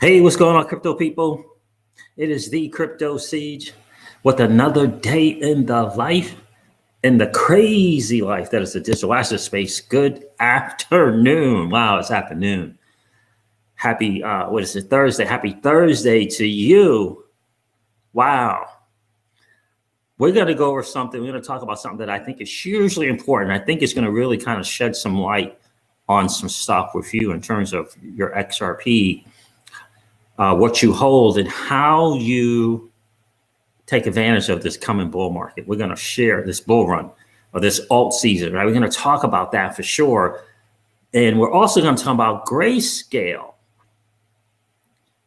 Hey, what's going on, crypto people? It is the Crypto Siege with another day in the life, in the crazy life that is the digital asset space. Good afternoon. Wow, it's afternoon. Happy, what is it, Thursday? Happy Thursday to you. Wow. We're going to go over something. We're going to talk about something that I think is hugely important. I think it's going to really kind of shed some light on some stuff with you in terms of your XRP. What you hold and how you take advantage of this coming bull market. We're going to share this bull run or this alt season, right? We're going to talk about that for sure. And we're also going to talk about Grayscale.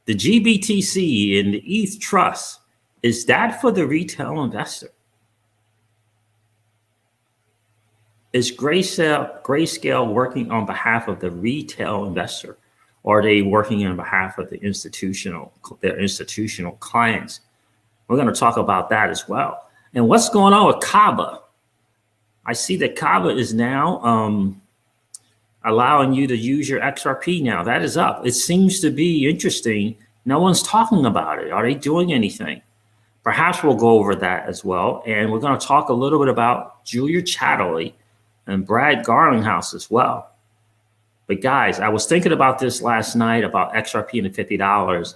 The GBTC and the ETH Trust, is that for the retail investor? Is Grayscale working on behalf of the retail investor? Or are they working on behalf of their institutional clients? We're going to talk about that as well. And what's going on with Kava? I see that Kava is now allowing you to use your XRP now. That is up. It seems to be interesting. No one's talking about it. Are they doing anything? Perhaps we'll go over that as well. And we're going to talk a little bit about Julia Chatterley and Brad Garlinghouse as well. But guys, I was thinking about this last night about XRP and the $50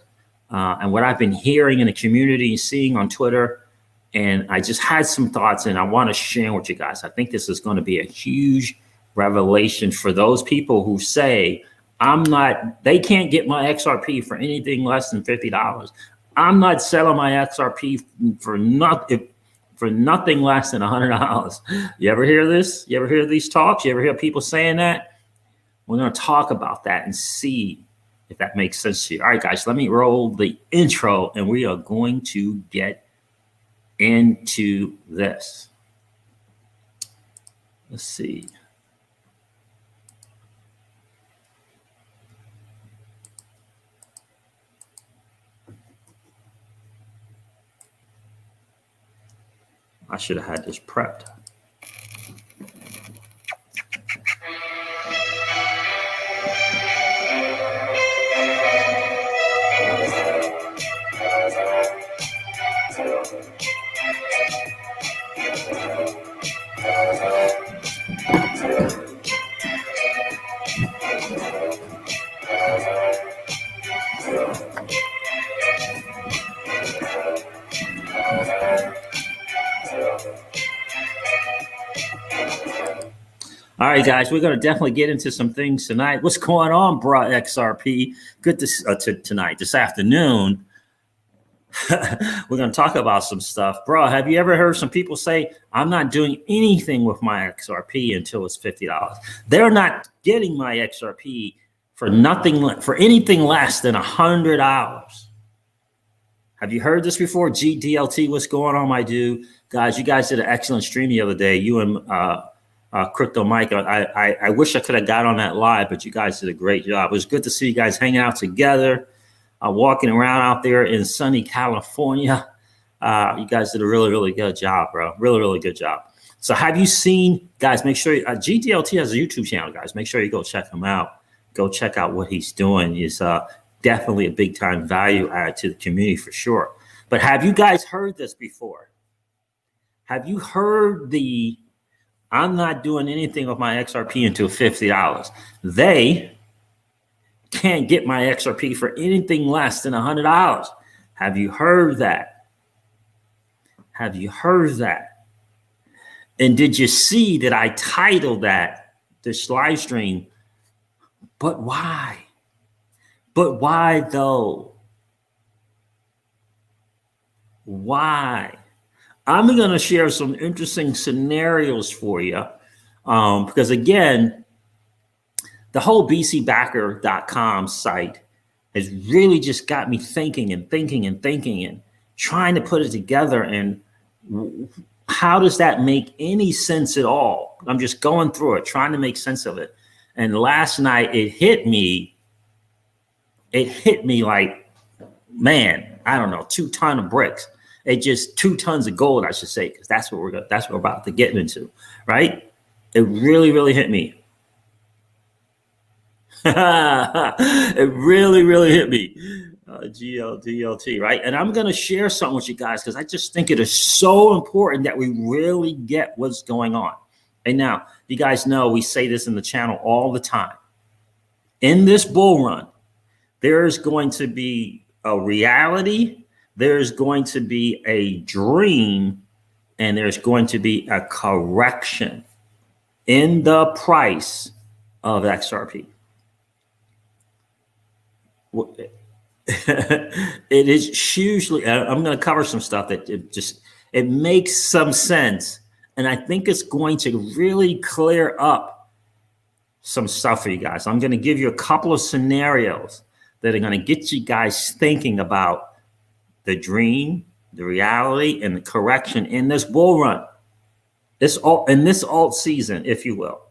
and what I've been hearing in the community, seeing on Twitter. And I just had some thoughts and I want to share with you guys. I think this is going to be a huge revelation for those people who say, they can't get my XRP for anything less than $50. I'm not selling my XRP for nothing less than $100. You ever hear this? You ever hear these talks? You ever hear people saying that? We're going to talk about that and see if that makes sense to you. All right, guys, let me roll the intro and we are going to get into this. Let's see. I should have had this prepped. All right, guys, we're going to definitely get into some things tonight. What's going on, bro, XRP? Good to tonight, this afternoon. We're going to talk about some stuff. Bro, have you ever heard some people say, I'm not doing anything with my XRP until it's $50? They're not getting my XRP for anything less than $100. Have you heard this before? GDLT, what's going on, my dude? Guys, you guys did an excellent stream the other day. You and Crypto Mike, I wish I could have got on that live, but you guys did a great job. It was good to see you guys hanging out together, walking around out there in sunny California. You guys did a really, really good job, bro. Really, really good job. So have you seen, guys, make sure, GDLT has a YouTube channel, guys. Make sure you go check him out. Go check out what he's doing. He's definitely a big time value add to the community for sure. But have you guys heard this before? Have you heard I'm not doing anything with my XRP until $50. They can't get my XRP for anything less than $100. Have you heard that? Have you heard that? And did you see that I titled this live stream, but why? But why though? Why? I'm going to share some interesting scenarios for you because, again, the whole bcbacker.com site has really just got me thinking and trying to put it together. And how does that make any sense at all? I'm just going through it, trying to make sense of it. And last night it hit me like, man, I don't know, 2 tons of bricks. It just 2 tons of gold, I should say, because that's what we're about to get into, right? It really, really hit me. It really, really hit me. GLDLT, right? And I'm going to share something with you guys because I just think it is so important that we really get what's going on. And now, you guys know we say this in the channel all the time. In this bull run, there's going to be a reality, there's going to be a dream, and there's going to be a correction in the price of XRP. It is hugely, I'm going to cover some stuff that it makes some sense. And I think it's going to really clear up some stuff for you guys. I'm going to give you a couple of scenarios that are going to get you guys thinking about the dream, the reality, and the correction in this bull run. In this alt season, if you will.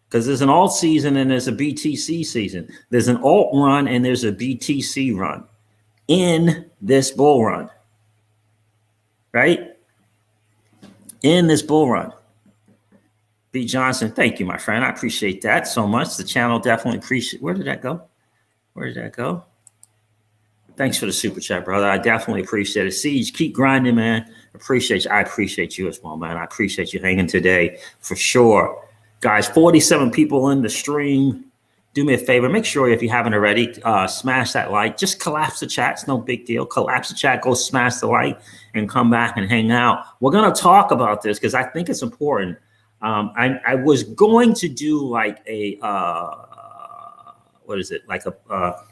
Because there's an alt season and there's a BTC season. There's an alt run and there's a BTC run in this bull run, right? In this bull run. B. Johnson, thank you, my friend. I appreciate that so much. The channel definitely appreciate. Where did that go? Where did that go? Thanks for the super chat, brother. I definitely appreciate it. Siege, keep grinding, man. Appreciate you. I appreciate you as well, man. I appreciate you hanging today for sure. Guys, 47 people in the stream. Do me a favor. Make sure if you haven't already, smash that like. Just collapse the chat. It's no big deal. Collapse the chat. Go smash the like and come back and hang out. We're going to talk about this because I think it's important. I was going to do like a, what is it? Like a,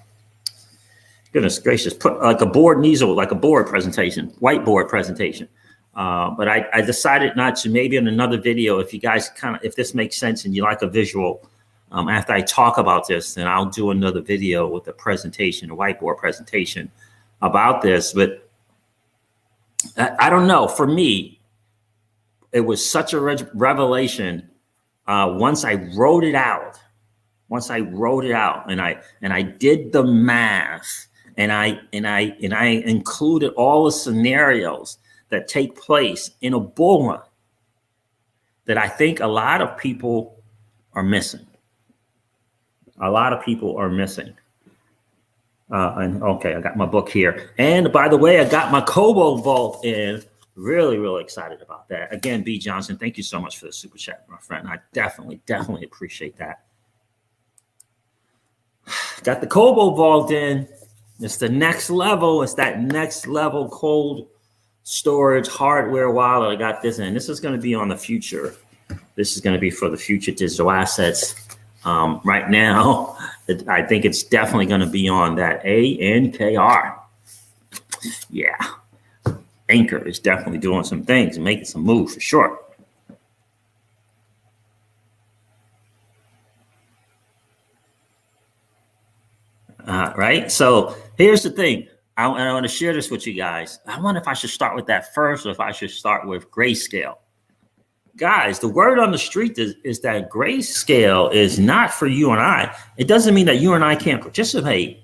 goodness gracious, put like a board easel, like a board presentation, whiteboard presentation. But I decided not to. Maybe in another video, if you guys if this makes sense and you like a visual, after I talk about this, then I'll do another video with a presentation, a whiteboard presentation about this. But I don't know. For me, it was such a revelation once I wrote it out. Once I wrote it out and I did the math and I included all the scenarios that take place in a bull run that I think a lot of people are missing. A lot of people are missing. And okay, I got my book here. And by the way, I got my Kobo vault in. Really, really excited about that. Again, B. Johnson, thank you so much for the super chat, my friend. I definitely appreciate that. Got the Kobo vault in. It's the next level. It's that next level cold storage hardware wallet. I got this in. This is going to be on the future. This is going to be for the future digital assets. Right now, I think it's definitely going to be on that ANKR. Yeah. Anchor is definitely doing some things and making some moves for sure. Right. So here's the thing. I want to share this with you guys. I wonder if I should start with that first or if I should start with grayscale. Guys, the word on the street is that grayscale is not for you and I. It doesn't mean that you and I can't participate.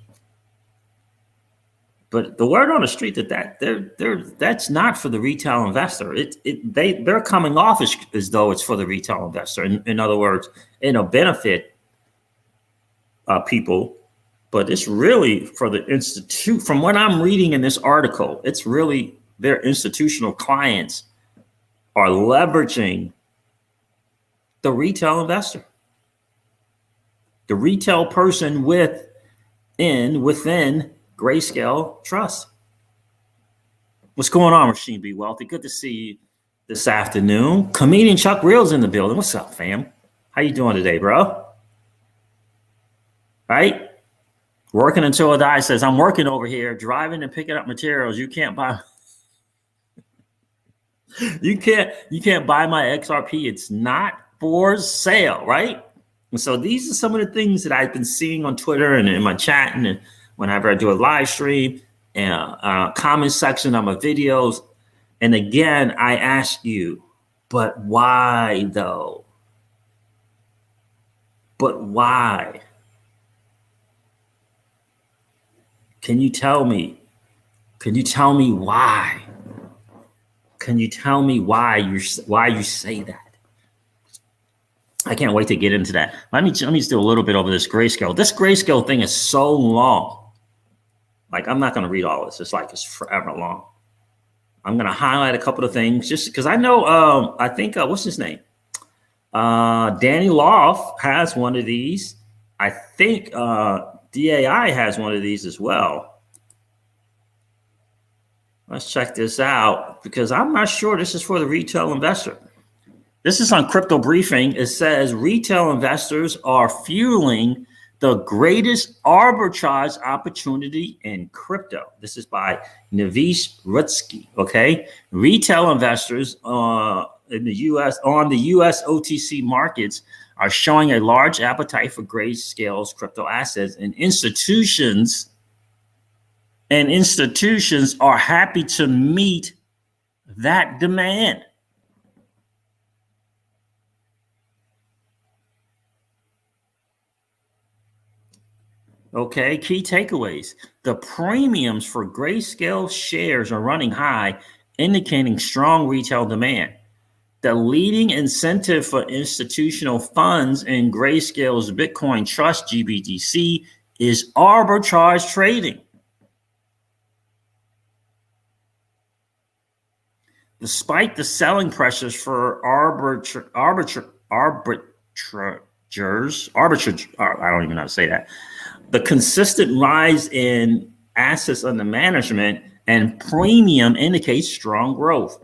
But the word on the street that's not for the retail investor. They're coming off as though it's for the retail investor. In other words, it'll benefit people. But it's really for the institute. From what I'm reading in this article, it's really their institutional clients are leveraging the retail investor, the retail person within Grayscale Trust. What's going on, Rasheen B. Wealthy? Good to see you this afternoon. Comedian Chuck Reel's in the building. What's up, fam? How you doing today, bro? Right? Working until I die says, I'm working over here, driving and picking up materials. You can't buy. You can't buy my XRP. It's not for sale, right? And so these are some of the things that I've been seeing on Twitter and in my chat and whenever I do a live stream and comment section on my videos. And again, I ask you, but why though? But why? Can you tell me? Can you tell me why? Can you tell me why you say that? I can't wait to get into that. Let me just do a little bit over this grayscale. This grayscale thing is so long. Like, I'm not going to read all this. It's forever long. I'm going to highlight a couple of things just because I know, I think, what's his name? Danny Loft has one of these. I think DAI has one of these as well. Let's check this out because I'm not sure this is for the retail investor. This is on Crypto Briefing. It says retail investors are fueling the greatest arbitrage opportunity in crypto. This is by Navish Rutsky. Okay, retail investors in the U.S. on the U.S. OTC markets are showing a large appetite for Grayscale's crypto assets, and institutions are happy to meet that demand. Okay, key takeaways. The premiums for Grayscale shares are running high, indicating strong retail demand. The leading incentive for institutional funds in Grayscale's Bitcoin Trust GBTC is arbitrage trading. Despite the selling pressures for arbitrageurs, I don't even know how to say that, the consistent rise in assets under management and premium indicates strong growth.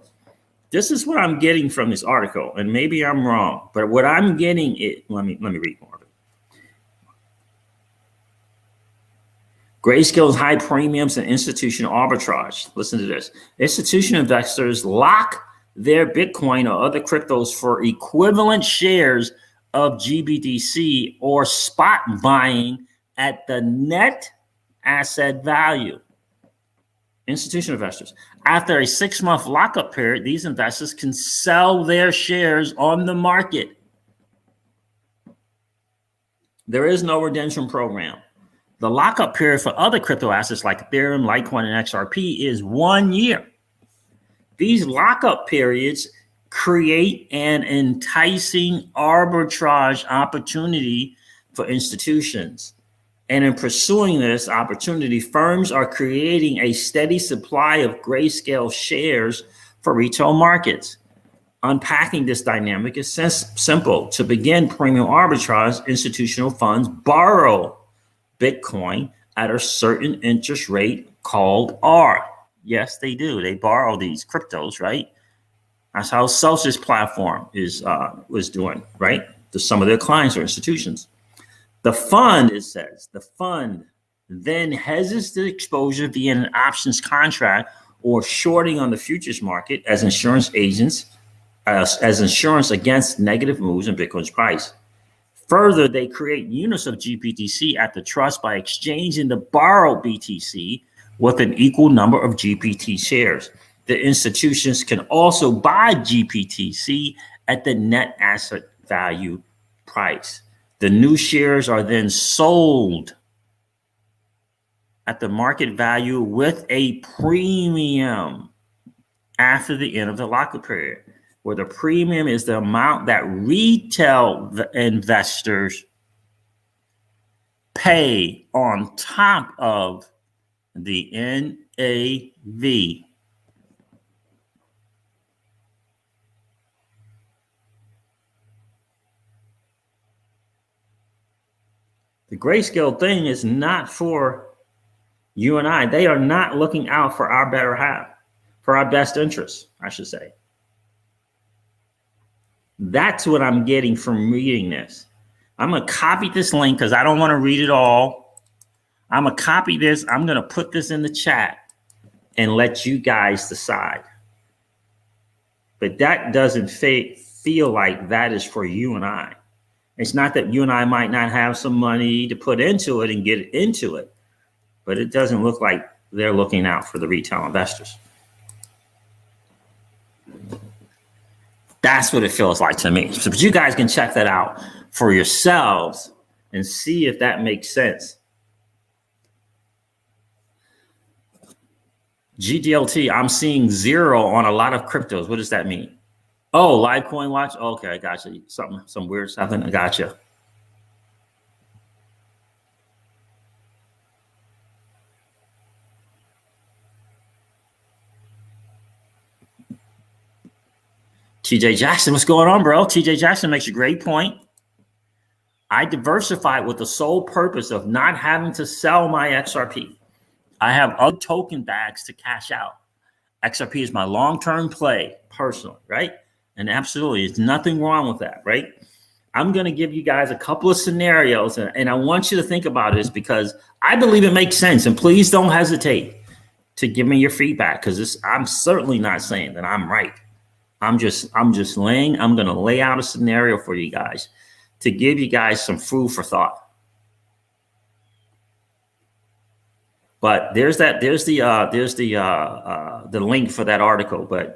This is what I'm getting from this article, and maybe I'm wrong, but what I'm getting it. Let me read more of it. Grayscale's high premiums and institutional arbitrage. Listen to this. Institutional investors lock their Bitcoin or other cryptos for equivalent shares of GBTC or spot buying at the net asset value. Institutional investors. After a 6-month lockup period, these investors can sell their shares on the market. There is no redemption program. The lockup period for other crypto assets like Ethereum, Litecoin, and XRP is 1 year. These lockup periods create an enticing arbitrage opportunity for institutions. And in pursuing this opportunity, firms are creating a steady supply of Grayscale shares for retail markets. Unpacking this dynamic is simple. To begin premium arbitrage, institutional funds borrow Bitcoin at a certain interest rate called R. Yes, they do. They borrow these cryptos, right? That's how Celsius platform was doing, right? To some of their clients or institutions. The fund, it says, the fund then hedges the exposure via an options contract or shorting on the futures market as insurance agents, as insurance against negative moves in Bitcoin's price. Further, they create units of GBTC at the trust by exchanging the borrowed BTC with an equal number of GPT shares. The institutions can also buy GBTC at the net asset value price. The new shares are then sold at the market value with a premium after the end of the lockup period, where the premium is the amount that retail investors pay on top of the NAV. The Grayscale thing is not for you and I. They are not looking out for our better half, for our best interests, I should say. That's what I'm getting from reading this. I'm going to copy this link because I don't want to read it all. I'm going to copy this. I'm going to put this in the chat and let you guys decide. But that doesn't feel like that is for you and I. It's not that you and I might not have some money to put into it and get into it, but it doesn't look like they're looking out for the retail investors. That's what it feels like to me. So, but you guys can check that out for yourselves and see if that makes sense. GDLT, I'm seeing 0 on a lot of cryptos. What does that mean? Oh, Litecoin watch. Okay, I got you. Some weird stuff. I got you. TJ Jackson, what's going on, bro? TJ Jackson makes a great point. I diversified with the sole purpose of not having to sell my XRP. I have other token bags to cash out. XRP is my long-term play, personally, right? And absolutely, there's nothing wrong with that, right? I'm going to give you guys a couple of scenarios, and I want you to think about this because I believe it makes sense. And please don't hesitate to give me your feedback because I'm certainly not saying that I'm right. I'm going to lay out a scenario for you guys to give you guys some food for thought. But there's the link for that article.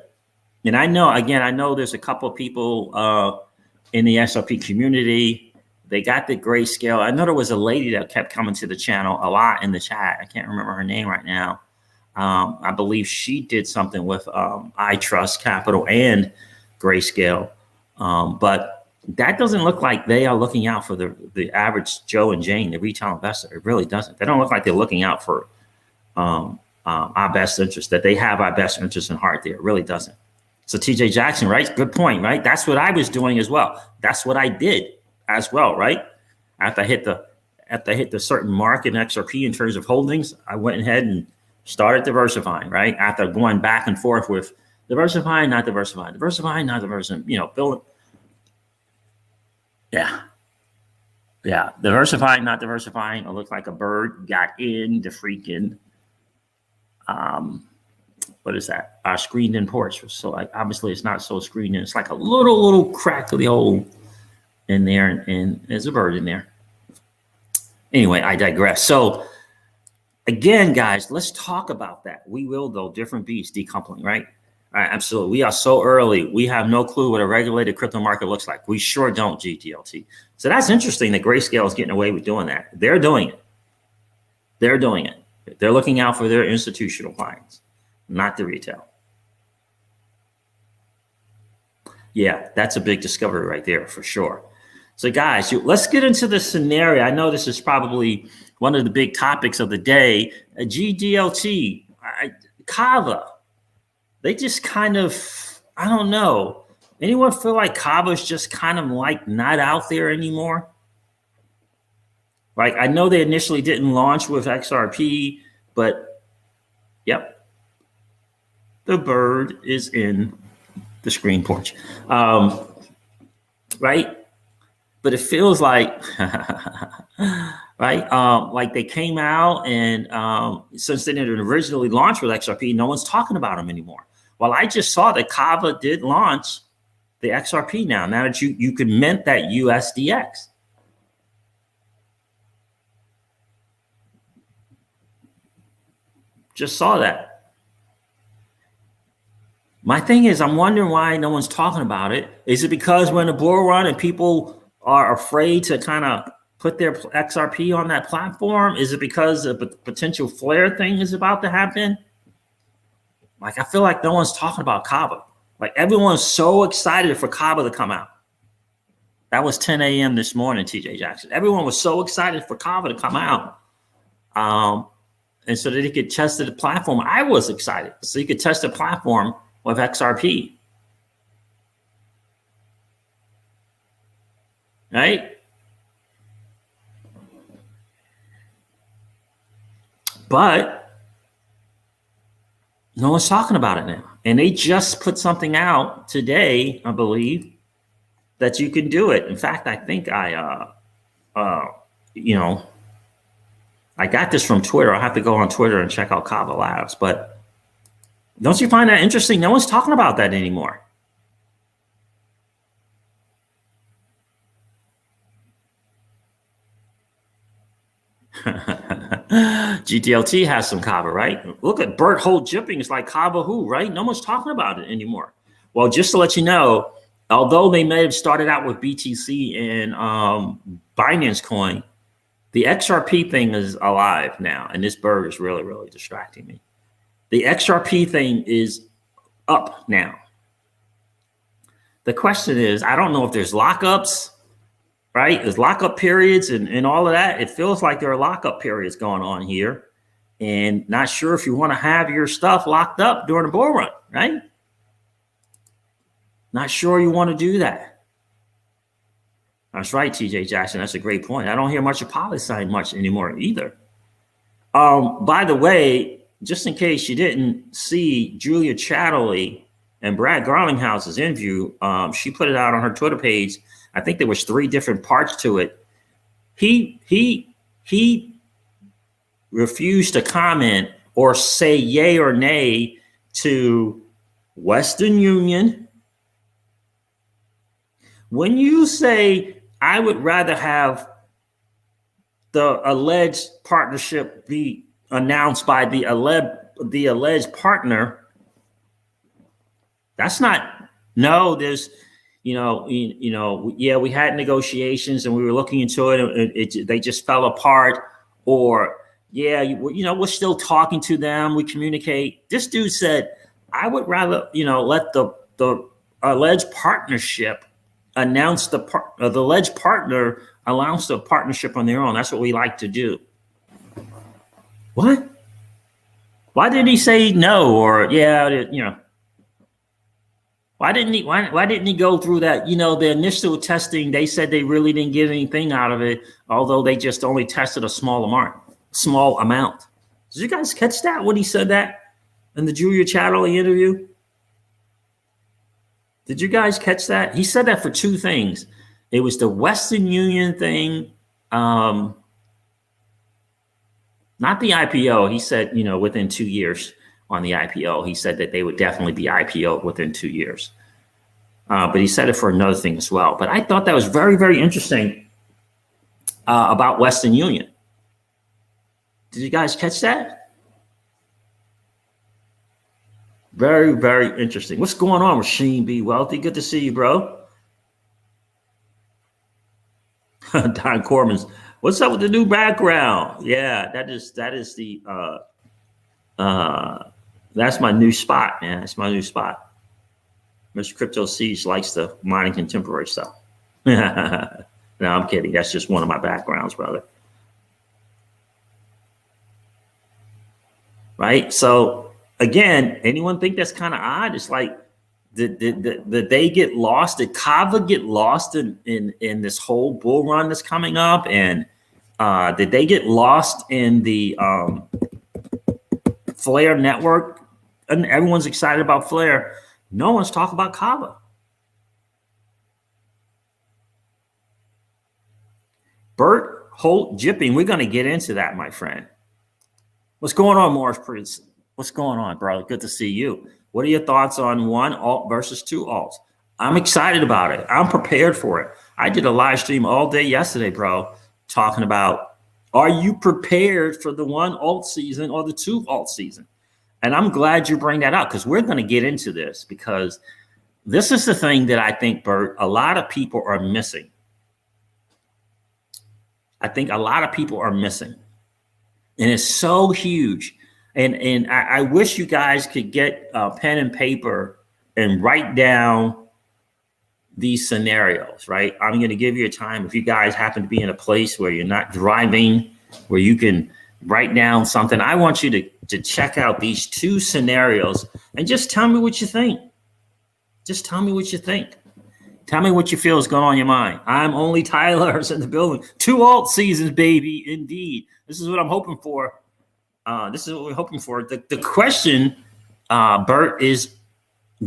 And I know there's a couple of people in the XRP community. They got the grayscale. I know there was a lady that kept coming to the channel a lot in the chat. I can't remember her name right now. I believe she did something with I Trust Capital and Grayscale. But that doesn't look like they are looking out for the average Joe and Jane, the retail investor. It really doesn't. They don't look like they're looking out for our best interest, that they have our best interest in heart there. It really doesn't. So TJ Jackson, right? Good point, right? That's what I was doing as well. That's what I did as well, right? After I hit the certain mark in XRP in terms of holdings, I went ahead and started diversifying, right? After going back and forth with diversifying, not diversifying, diversifying, not diversifying, building. Yeah. Diversifying, not diversifying. It looked like a bird got in the freaking, what is that? Screened in porch. So obviously it's not so screened in. It's like a little crackly hole in there, and there's a bird in there. Anyway, I digress. So again, guys, let's talk about that. We will, though, different beats, decoupling, right? All right, absolutely. We are so early. We have no clue what a regulated crypto market looks like. We sure don't, GTLT. So that's interesting that Grayscale is getting away with doing that. They're doing it. They're doing it. They're looking out for their institutional clients, not the retail. Yeah, that's a big discovery right there for sure. So guys, let's get into the scenario. I know this is probably one of the big topics of the day. GDLT, Kava, they just kind of, I don't know. Anyone feel like Kava's just kind of like not out there anymore? Like, I know they initially didn't launch with XRP, but yep, the bird is in the screen porch, right? But it feels like, right? Like they came out and since they didn't originally launch with XRP, no one's talking about them anymore. Well, I just saw that Kava did launch the XRP now that you could mint that USDX. Just saw that. My thing is, I'm wondering why no one's talking about it. Is it because we're in a bull run and people are afraid to kind of put their XRP on that platform? Is it because a potential flare thing is about to happen? Like, I feel like no one's talking about Kava. Like, everyone's so excited for Kava to come out. That was 10 a.m. this morning, TJ Jackson. Everyone was so excited for Kava to come out. And so that he could test the platform. I was excited. So you could test the platform with XRP. Right? But no one's talking about it now. And they just put something out today, I believe, that you can do it. In fact, I think I got this from Twitter. I'll have to go on Twitter and check out Kava Labs. But don't you find that interesting? No one's talking about that anymore. GTLT has some Kava, right? Look at Bert Holt Jipping. It's like Kava who, right? No one's talking about it anymore. Well, just to let you know, although they may have started out with BTC and Binance Coin, the XRP thing is alive now. And this bird is really, really distracting me. The XRP thing is up now. The question is, I don't know if there's lockups, right? There's lockup periods and all of that. It feels like there are lockup periods going on here. And not sure if you want to have your stuff locked up during a bull run, right? Not sure you want to do that. That's right, TJ Jackson. That's a great point. I don't hear much of PolySign much anymore either. By the way, just in case you didn't see Julia Chatterley and Brad Garlinghouse's interview, she put it out on her Twitter page. I think there was 3 different parts to it. He refused to comment or say yay or nay to Western Union. When you say, I would rather have the alleged partnership be announced by the alleged partner, that's not, no, there's, yeah, we had negotiations and we were looking into it and they just fell apart, or yeah, we're still talking to them, we communicate. This dude said, I would rather, let the alleged partnership announce the alleged partner announce the partnership on their own. That's what we like to do. What? Why didn't he say no? Or yeah, why didn't he go through that? The initial testing, they said they really didn't get anything out of it, although they just only tested a small amount. Did you guys catch that when he said that in the Julia Chatterley interview? Did you guys catch that? He said that for 2 things. It was the Western Union thing, not the IPO. He said, within 2 years on the IPO, he said that they would definitely be IPO'd within 2 years. But he said it for another thing as well. But I thought that was very, very interesting about Western Union. Did you guys catch that? Very, very interesting. What's going on, Rasheen B. Wealthy? Good to see you, bro. Don Corman's. What's up with the new background? Yeah, that is the that's my new spot, man. That's my new spot. Mr. Crypto Siege likes the mining contemporary stuff. No, I'm kidding. That's just one of my backgrounds, brother. Right? So again, anyone think that's kind of odd? It's like, did they get lost? Did Kava get lost in this whole bull run that's coming up? And did they get lost in the Flare network? And everyone's excited about Flare. No one's talking about Kava. Bert Holt Jipping. We're going to get into that, my friend. What's going on, Morris Prince? What's going on, brother? Good to see you. What are your thoughts on 1 alt versus 2 alts? I'm excited about it. I'm prepared for it. I did a live stream all day yesterday, bro, talking about, are you prepared for the 1 alt season or the 2 alt season? And I'm glad you bring that up, because we're going to get into this, because this is the thing that I think, Bert, a lot of people are missing. I think a lot of people are missing. And it's so huge. And I wish you guys could get a pen and paper and write down these scenarios, right? I'm going to give you a time. If you guys happen to be in a place where you're not driving, where you can write down something, I want you to check out these 2 scenarios and just tell me what you think. Just tell me what you think. Tell me what you feel is going on in your mind. I'm only Tyler's in the building. 2 alt seasons, baby. Indeed. This is what I'm hoping for. This is what we're hoping for. The question, Bert, is,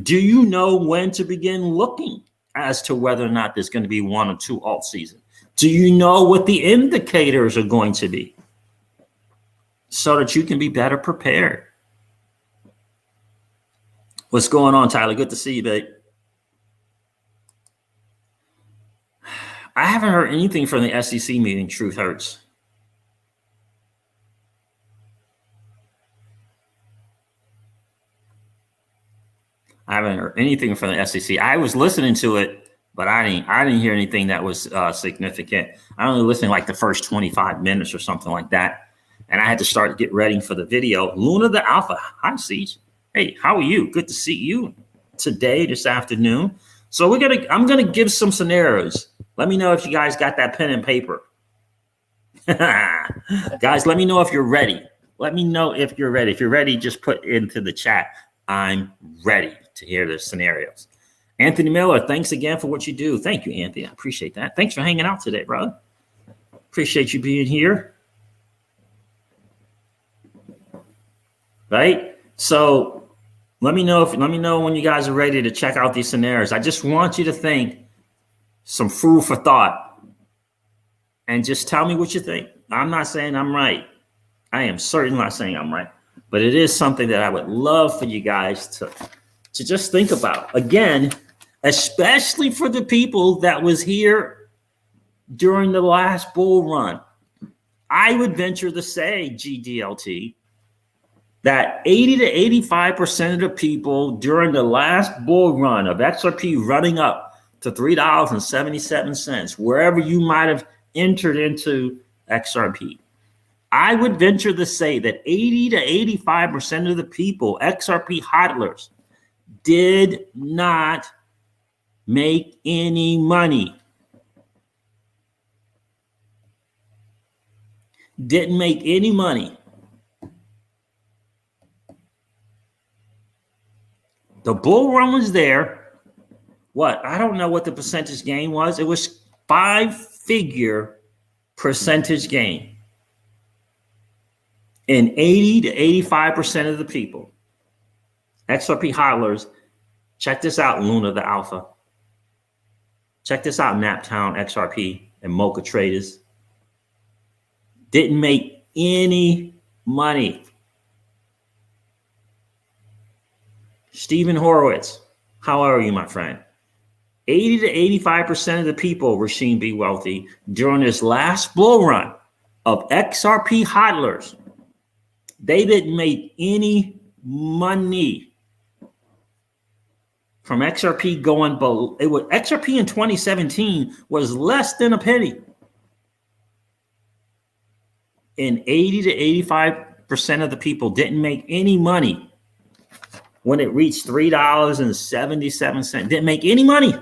do you know when to begin looking as to whether or not there's going to be 1 or 2 alt seasons? Do you know what the indicators are going to be so that you can be better prepared? What's going on, Tyler? Good to see you, babe. I haven't heard anything from the SEC meeting. Truth hurts. I haven't heard anything from the SEC. I was listening to it, but I didn't hear anything that was significant. I only listened like the first 25 minutes or something like that. And I had to start get ready for the video. Luna the Alpha. Hi, Siege. Hey, how are you? Good to see you today, this afternoon. So I'm gonna give some scenarios. Let me know if you guys got that pen and paper. Guys, let me know if you're ready. Let me know if you're ready. If you're ready, just put into the chat, I'm ready to hear the scenarios. Anthony Miller, thanks again for what you do. Thank you, Anthony. I appreciate that. Thanks for hanging out today, brother. Appreciate you being here. Right? So let me know when you guys are ready to check out these scenarios. I just want you to think some food for thought and just tell me what you think. I'm not saying I'm right. I am certainly not saying I'm right, but it is something that I would love for you guys to just think about. Again, especially for the people that was here during the last bull run. I would venture to say, GDLT, that 80 to 85% of the people during the last bull run of XRP running up to $3.77, wherever you might have entered into XRP, I would venture to say that 80 to 85% of the people, XRP hodlers, did not make any money. Didn't make any money. The bull run was there. What? I don't know what the percentage gain was. It was 5-figure percentage gain. And 80 to 85% of the people, XRP hodlers, check this out, Luna the Alpha. Check this out, Naptown XRP and Mocha traders. Didn't make any money. Stephen Horowitz, how are you, my friend? 80 to 85% of the people, Rasheen B. Wealthy, during this last bull run of XRP hodlers, they didn't make any money from XRP going below. It was XRP in 2017 was less than a penny. And 80 to 85% of the people didn't make any money when it reached $3.77. Didn't make any money.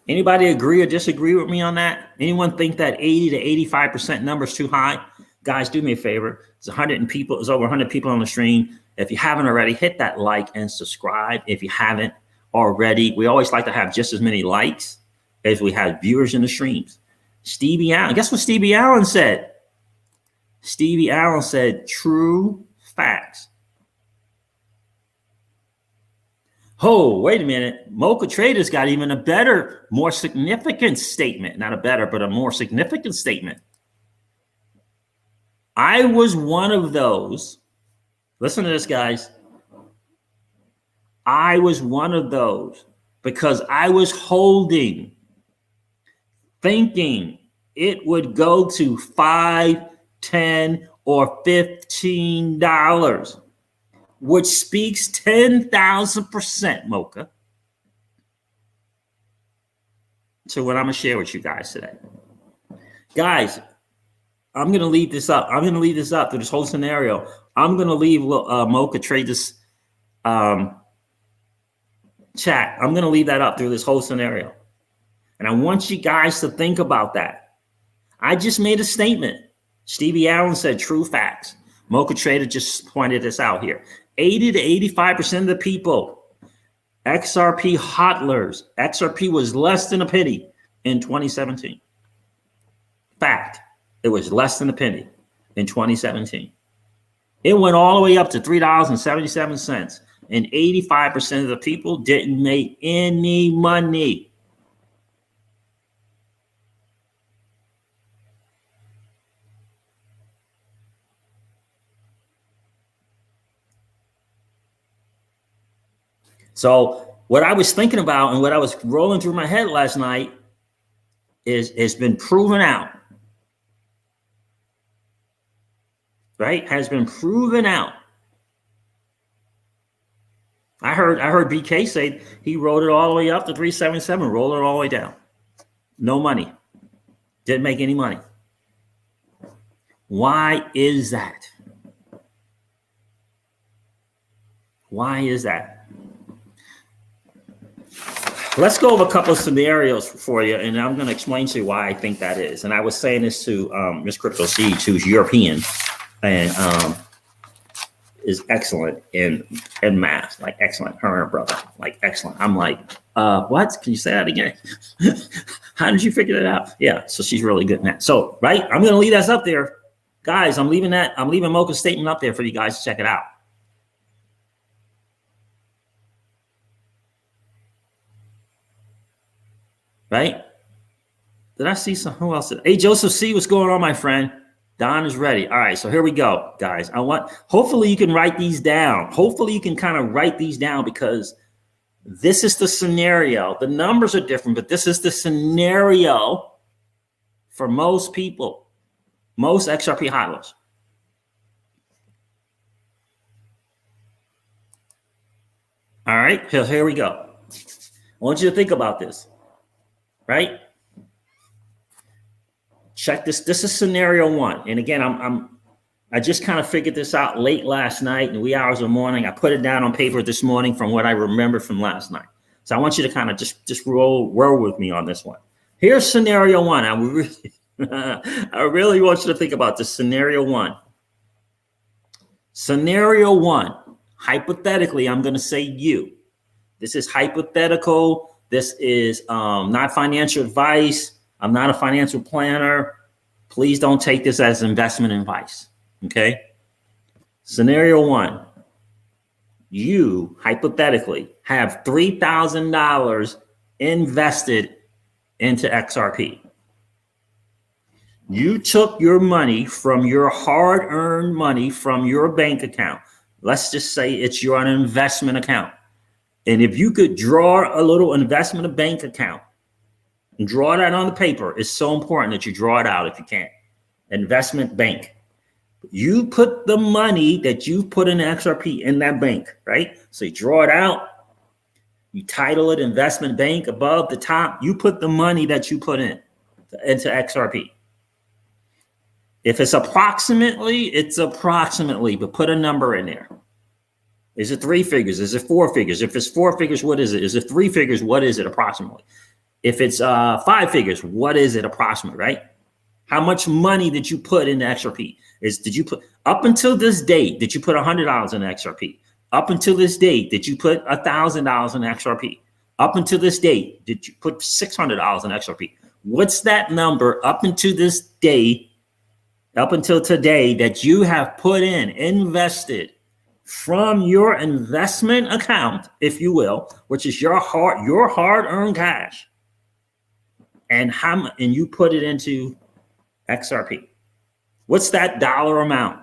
Anybody agree or disagree with me on that? Anyone think that 80 to 85% number is too high? Guys, do me a favor. There's over 100 people on the stream. If you haven't already, hit that like and subscribe. If you haven't already, we always like to have just as many likes as we have viewers in the streams. Stevie Allen, guess what Stevie Allen said? Stevie Allen said, true facts. Oh, wait a minute. Mocha Traders got even a better, more significant statement. Not a better, but a more significant statement. I was one of those. Listen to this, guys. I was one of those because I was holding, thinking it would go to $5, $10, or $15, which speaks 10,000%, Mocha, to what I'm going to share with you guys today. Guys, I'm going to leave this up. I'm going to leave this up through this whole scenario. I'm going to leave Mocha Traders chat. I'm going to leave that up through this whole scenario. And I want you guys to think about that. I just made a statement. Stevie Allen said true facts. Mocha Trader just pointed this out here. 80 to 85% of the people, XRP hodlers, XRP was less than a penny in 2017. Fact, it was less than a penny in 2017. It went all the way up to $3.77, and 85% of the people didn't make any money. So what I was thinking about and what I was rolling through my head last night has been proven out. Right? Has been proven out. I heard BK say he rolled it all the way up to 377, rolled it all the way down. No money. Didn't make any money. Why is that? Why is that? Let's go over a couple of scenarios for you, and I'm going to explain to you why I think that is. And I was saying this to Miss Crypto Siege, who's European, and is excellent in math, like excellent. Her and her brother, like excellent. I'm like, what? Can you say that again? How did you figure that out? Yeah, so she's really good in that. So, right, I'm going to leave that up there. Guys, I'm leaving Mocha's statement up there for you guys to check it out. Right? Did I see some? Who else? Hey, Joseph C., what's going on, my friend? Don is ready. All right, so here we go, guys. Hopefully you can write these down. Hopefully you can kind of write these down, because this is the scenario. The numbers are different, but this is the scenario for most people, most XRP hodlers. All right, here we go. I want you to think about this, right? Check this. This is scenario one. And again, I just kind of figured this out late last night in the wee hours of the morning. I put it down on paper this morning from what I remember from last night. So I want you to kind of just roll with me on this one. Here's scenario one. I really want you to think about this. Scenario one. Scenario one. Hypothetically, I'm going to say you. This is hypothetical. This is not financial advice. I'm not a financial planner. Please don't take this as investment advice. Okay. Scenario one. You hypothetically have $3,000 invested into XRP. You took your money from your hard-earned money from your bank account. Let's just say it's your investment account. And if you could draw a little investment bank account and draw that on the paper, it's so important that you draw it out if you can. Investment bank. You put the money that you put in XRP in that bank, right? So you draw it out. You title it investment bank above the top. You put the money that you put into XRP. If it's approximately, it's approximately, but put a number in there. Is it 3 figures? Is it 4 figures? If it's 4 figures, what is it? Is it 3 figures? What is it approximately? If it's 5 figures, what is it approximately, right? How much money did you put into XRP? Did you put, up until this date, did you put $100 in XRP? Up until this date, did you put $1,000 in XRP? Up until this date, did you put $600 in XRP? What's that number up until this day, up until today, that you have put in, invested from your investment account, if you will, which is your hard-earned cash, and you put it into XRP? What's that dollar amount?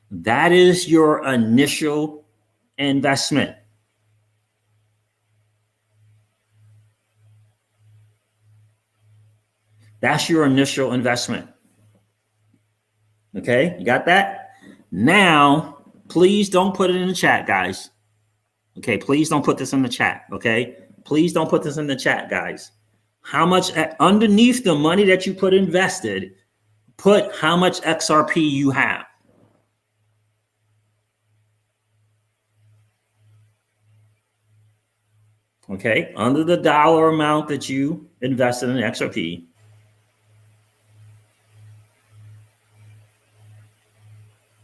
That is your initial investment. That's your initial investment. Okay, you got that? Now, please don't put it in the chat, guys. Okay, please don't put this in the chat. Okay, please don't put this in the chat, guys. How much underneath the money that you put invested, put how much XRP you have. Okay, under the dollar amount that you invested in XRP.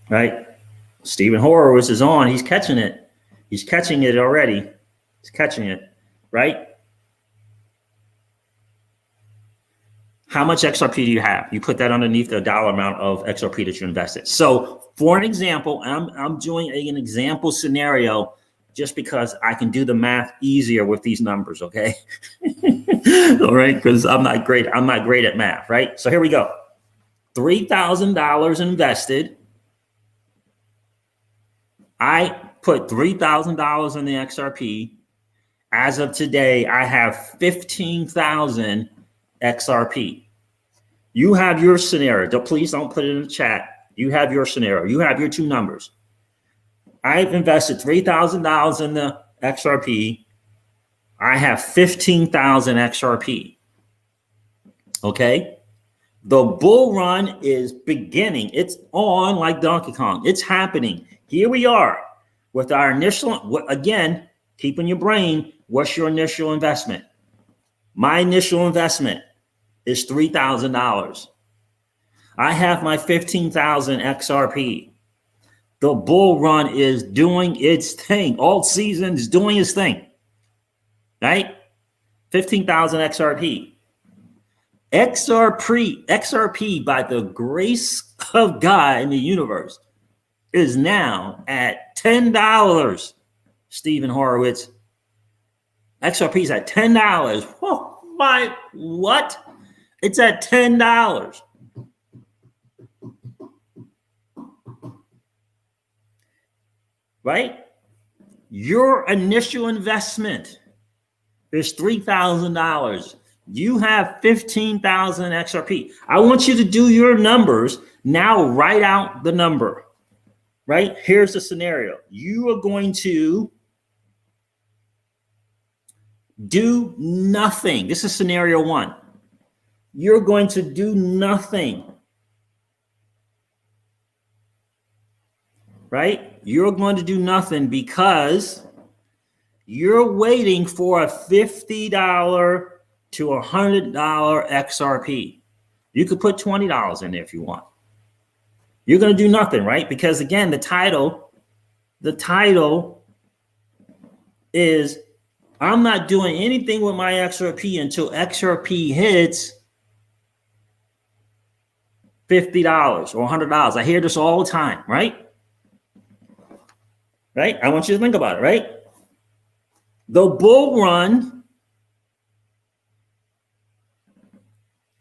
Right? Stephen Horowitz is on. He's catching it. He's catching it already. He's catching it, right? How much XRP do you have? You put that underneath the dollar amount of XRP that you invested. So for an example, I'm doing an example scenario just because I can do the math easier with these numbers, okay? All right, because I'm not great at math, right? So here we go. $3,000 invested. I put $3,000 in the XRP. As of today, I have 15,000 XRP. You have your scenario. Please don't put it in the chat. You have your scenario. You have your two numbers. I've invested $3,000 in the XRP. I have 15,000 XRP. Okay. The bull run is beginning. It's on like Donkey Kong. It's happening. Here we are with our initial, again, keep in your brain, what's your initial investment? My initial investment is $3,000. I have my 15,000 XRP. The bull run is doing its thing. Alt season is doing its thing, right? 15,000 XRP. XRP, by the grace of God in the universe, is now at $10. Stephen Horowitz. XRP is at $10. Oh my, what? It's at $10. Right? Your initial investment is $3,000. You have 15,000 XRP. I want you to do your numbers. Now write out the number, right? Here's the scenario. You are going to do nothing. This is scenario one. You're going to do nothing, right? You're going to do nothing because you're waiting for a $50 to $100 XRP. You could put $20 in there if you want. You're going to do nothing, right? Because again, the title is, I'm not doing anything with my XRP until XRP hits $50 or $100. I hear this all the time, right? Right? I want you to think about it, right? The bull run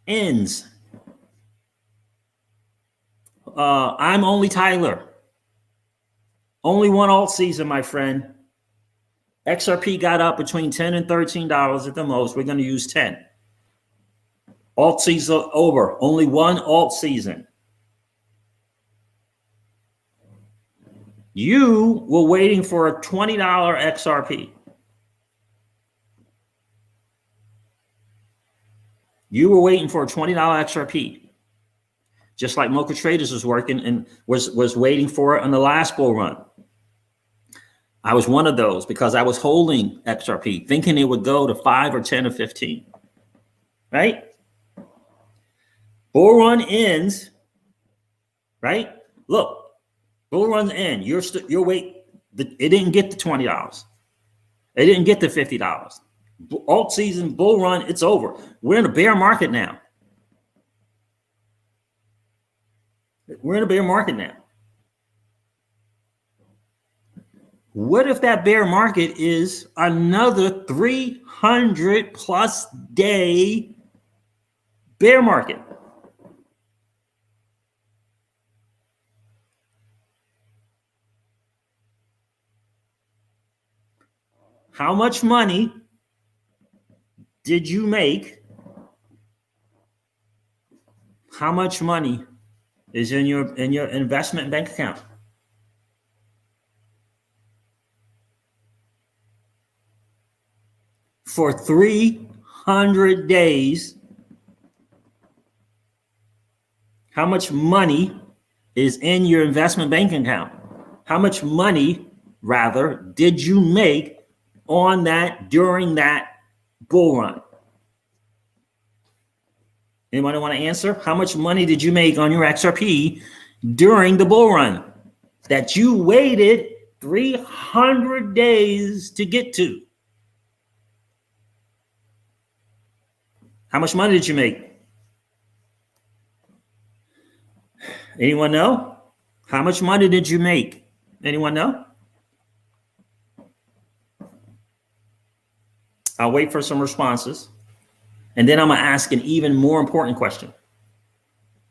ends. I'm only Tyler. Only one alt season, my friend. XRP got up between $10 and $13 at the most. We're going to use 10. Alt season over. Only one alt season. You were waiting for a $20 XRP. You were waiting for a $20 XRP. Just like Mocha Traders was working and was waiting for it on the last bull run. I was one of those because I was holding XRP, thinking it would go to 5 or 10 or 15. Right? Bull run ends. Right? Look. Bull runs end. You're wait. It didn't get to $20. It didn't get to $50. Alt season, bull run, it's over. We're in a bear market now. We're in a bear market now. What if that bear market is another 300 plus day bear market? How much money did you make? How much money is in your investment bank account? For 300 days, how much money is in your investment bank account? How much money, rather, did you make on that during that bull run? Anybody want to answer? How much money did you make on your XRP during the bull run that you waited 300 days to get to? How much money did you make? Anyone know? How much money did you make? Anyone know? I'll wait for some responses. And then I'm going to ask an even more important question.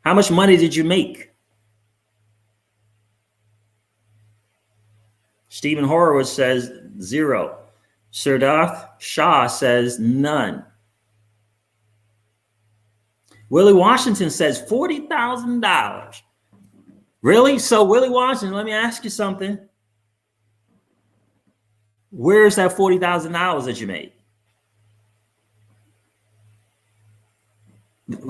How much money did you make? Stephen Horowitz says 0. Sirdath Shah says none. Willie Washington says $40,000. Really? So Willie Washington, let me ask you something. Where's that $40,000 that you made?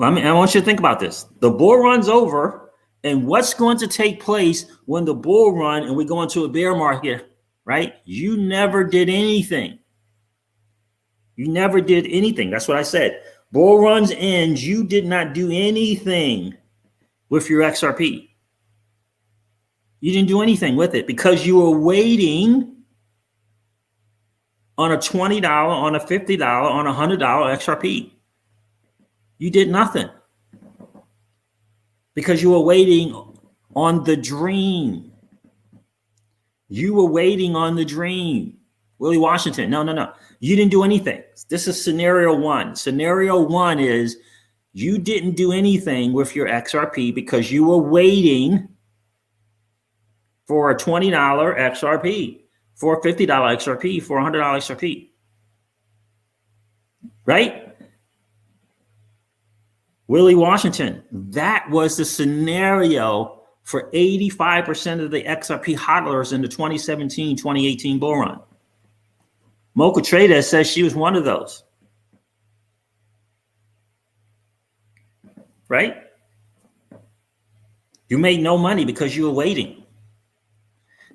I want you to think about this. The bull run's over, and what's going to take place when the bull run and we go into a bear market, right? You never did anything. You never did anything. That's what I said. Bull runs end. You did not do anything with your XRP. You didn't do anything with it because you were waiting on a $20, on a $50, on a $100 XRP. You did nothing because you were waiting on the dream. You were waiting on the dream. Willie Washington, no. You didn't do anything. This is scenario one. Scenario one is you didn't do anything with your XRP because you were waiting for a $20 XRP, for a $50 XRP, for a $100 XRP. Right? Willie Washington, that was the scenario for 85% of the XRP hodlers in the 2017-2018 bull run. Mocha Trader says she was one of those. Right? You made no money because you were waiting.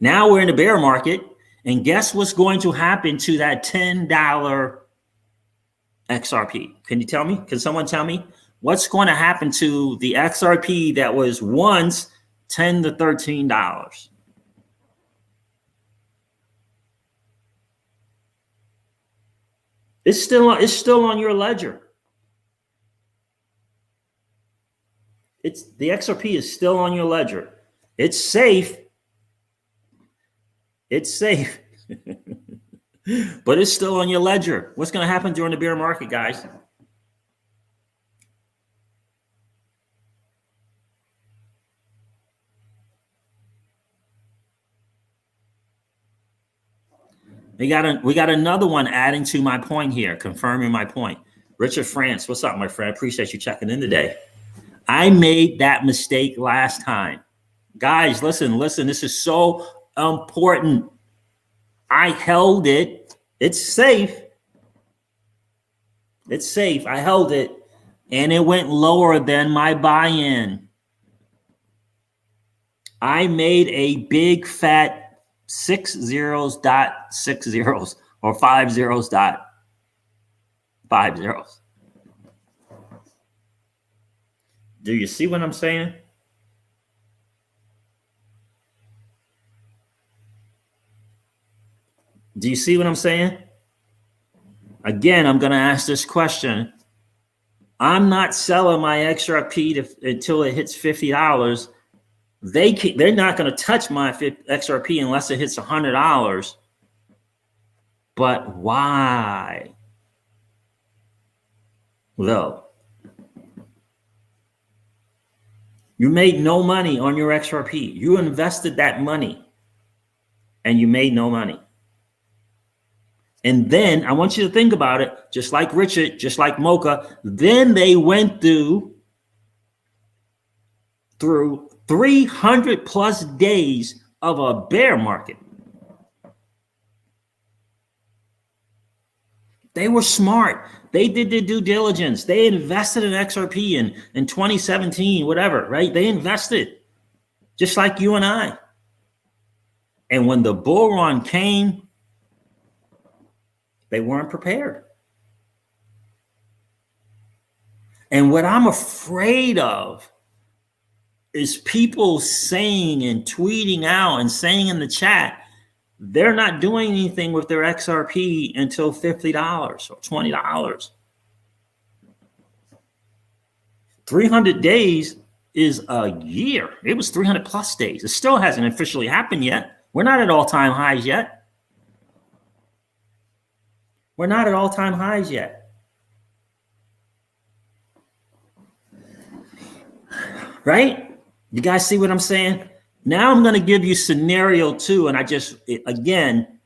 Now we're in the bear market, and guess what's going to happen to that $10 XRP? Can you tell me? Can someone tell me? What's going to happen to the XRP that was once $10 to $13? It's still on your ledger. The XRP is still on your ledger. It's safe. It's safe. But it's still on your ledger. What's going to happen during the bear market, guys? We got another one adding to my point here, confirming my point. Richard France, what's up, my friend? Appreciate you checking in today. I made that mistake last time. Guys, listen. This is so important. I held it. It's safe. It's safe. I held it, and it went lower than my buy-in. I made a big fat 6 zeros dot 6 zeros or 5 zeros dot 5 zeros. Do you see what I'm saying? Do you see what I'm saying? Again, I'm going to ask this question. I'm not selling my XRP until it hits $50. They're not going to touch my XRP unless it hits $100. But why? Though you made no money on your XRP. You invested that money and you made no money. And then I want you to think about it, just like Richard, just like Mocha. Then they went through 300 plus days of a bear market. They were smart. They did their due diligence. They invested in XRP in 2017, whatever, right? They invested just like you and I. And when the bull run came, they weren't prepared. And what I'm afraid of is people saying and tweeting out and saying in the chat, they're not doing anything with their XRP until $50 or $20. 300 days is a year. It was 300 plus days. It still hasn't officially happened yet. We're not at all-time highs yet. We're not at all-time highs yet. Right? You guys see what I'm saying? Now I'm going to give you scenario two. And again,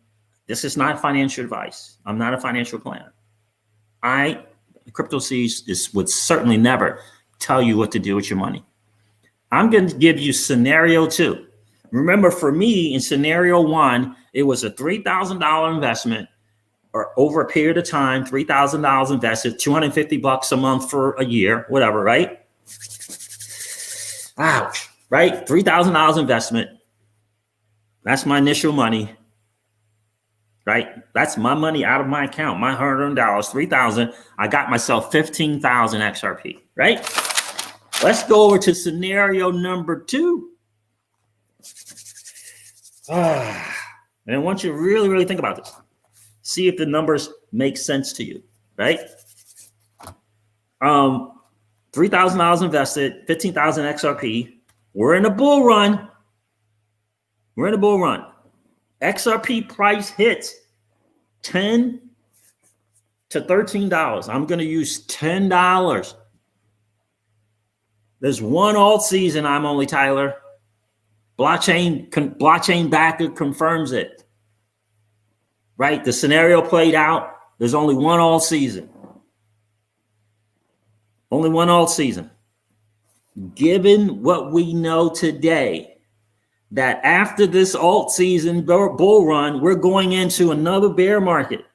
this is not financial advice. I'm not a financial planner. Crypto Seeds would certainly never tell you what to do with your money. I'm going to give you scenario two. Remember, for me, in scenario one, it was a $3,000 investment, or over a period of time, $3,000 invested, $250 a month for a year, whatever, right? Ouch, right? $3,000 investment. That's my initial money, right? That's my money out of my account, my hard-earned dollars, $3,000. I got myself 15,000 XRP, right? Let's go over to scenario number two. And I want you to really, really think about this. See if the numbers make sense to you, right? $3,000 invested, 15,000 XRP. We're in a bull run. We're in a bull run. XRP price hits $10 to $13. I'm going to use $10. There's one alt season. I'm only Tyler. Blockchain backer confirms it. Right? The scenario played out. There's only one alt season. Only one alt season. Given what we know today, that after this alt season bull run, we're going into another bear market.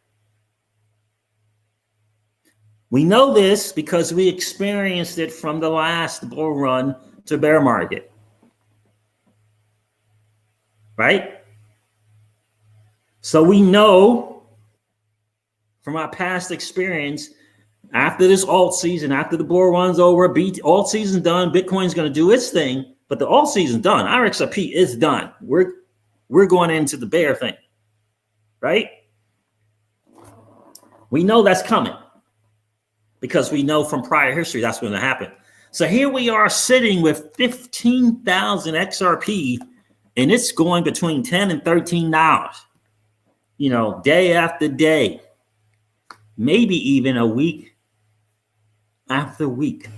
We know this because we experienced it from the last bull run to bear market. Right? So we know from our past experience, after this alt season, after the bull run's over, alt season's done, Bitcoin's going to do its thing, but the alt season's done. Our XRP is done. We're going into the bear thing. Right? We know that's coming because we know from prior history that's going to happen. So here we are sitting with 15,000 XRP, and it's going between $10 and $13, you know, day after day, maybe even a week after week,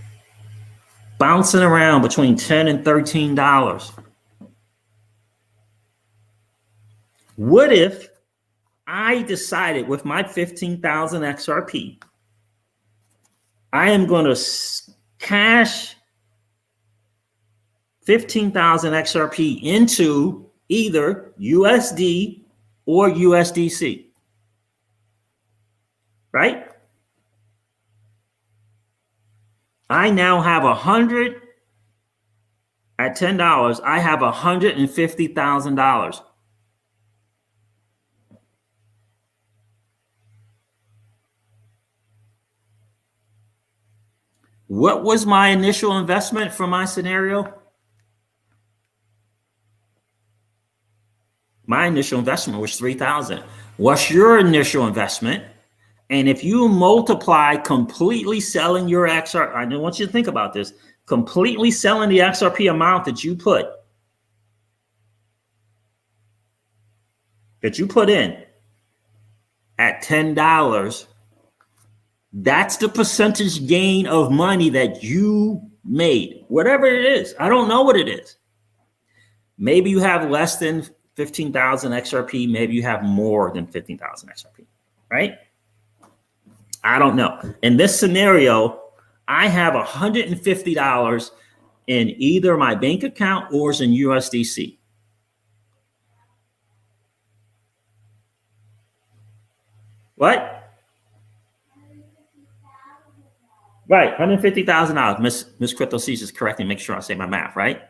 bouncing around between $10 and $13. What if I decided with my 15,000 XRP, I am going to cash 15,000 XRP into either USD or USDC, right? I now have 100 at $10. I have $150,000. What was my initial investment for my scenario? My initial investment was $3,000. What's your initial investment? And if you multiply completely selling your XRP, I want you to think about this, completely selling the XRP amount that you put in at $10, that's the percentage gain of money that you made, whatever it is. I don't know what it is. Maybe you have less than 15,000 XRP. Maybe you have more than 15,000 XRP, right? I don't know. In this scenario, I have $150 in either my bank account or it's in USDC. What? Right, $150,000. Miss Crypto C's is correcting, make sure I say my math, right?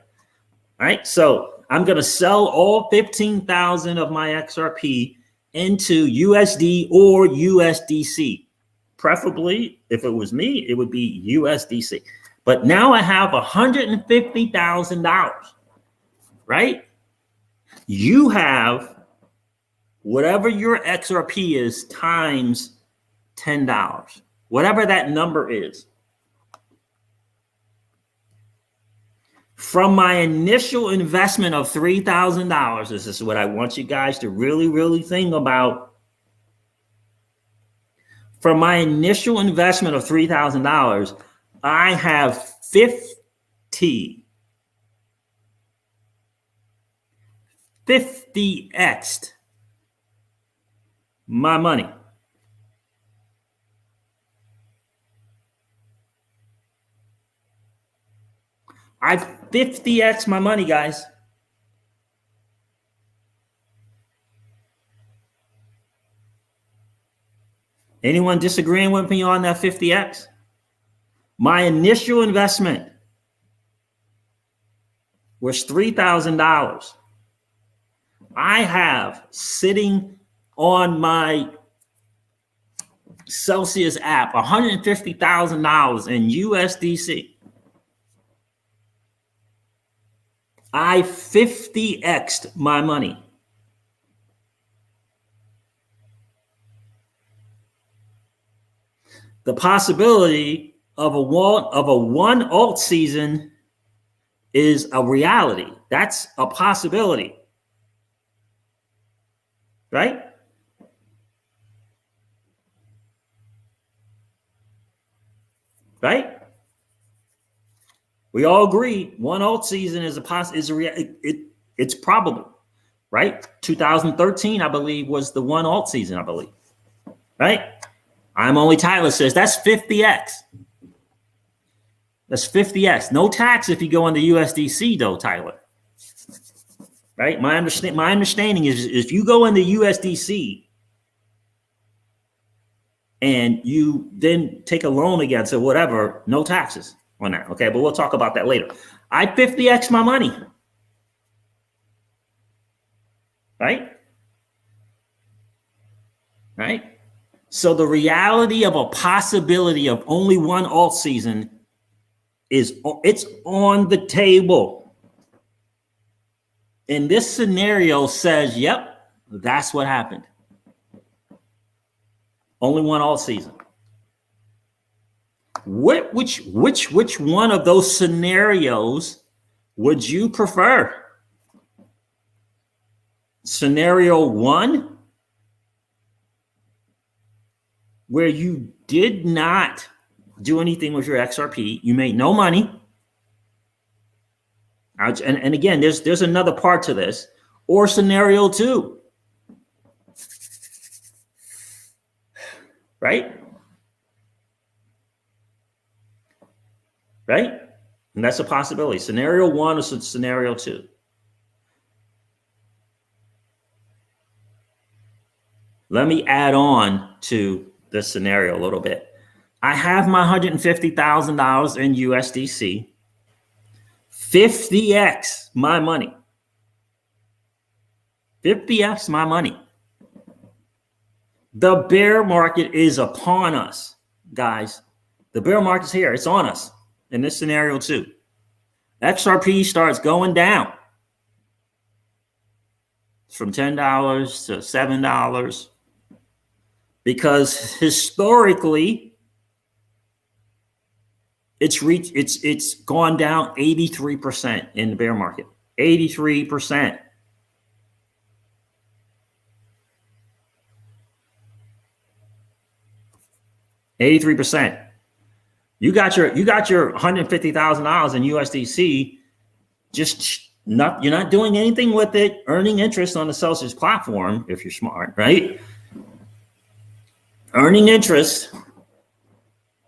All right, so I'm going to sell all 15,000 of my XRP into USD or USDC. Preferably, if it was me, it would be USDC. But now I have $150,000, right? You have whatever your XRP is times $10, whatever that number is. From my initial investment of $3,000, this is what I want you guys to really, really think about. From my initial investment of $3,000, I have 50x'd my money. I 50x my money, guys. Anyone disagreeing with me on that 50x? My initial investment was $3,000. I have sitting on my Celsius app $150,000 in USDC. I 50x'd my money. The possibility of a one alt season is a reality. That's a possibility, right? Right? We all agree one alt season is it's probable, right? 2013, I believe, was the one alt season, I believe, right? I'm Only Tyler says that's 50x. That's 50x. No tax if you go into USDC though, Tyler. Right? My understanding is if you go into USDC and you then take a loan against it, whatever, no taxes on that. Okay, but we'll talk about that later. I 50x my money. Right? Right? So the reality of a possibility of only one alt season it's on the table. And this scenario says, yep, that's what happened. Only one alt season. Which one of those scenarios would you prefer? Scenario one, where you did not do anything with your XRP, you made no money. And again, there's another part to this. Or scenario two, right? Right? And that's a possibility. Scenario one or scenario two. Let me add on to this scenario a little bit. I have my $150,000 in USDC. 50x my money. 50x my money. The bear market is upon us, guys. The bear market's here. It's on us in this scenario too. XRP starts going down from $10 to $7 because historically it's gone down 83% in the bear market. 83%. You got your $150,000 in USDC. You're not doing anything with it, earning interest on the Celsius platform if you're smart, right? Earning interest.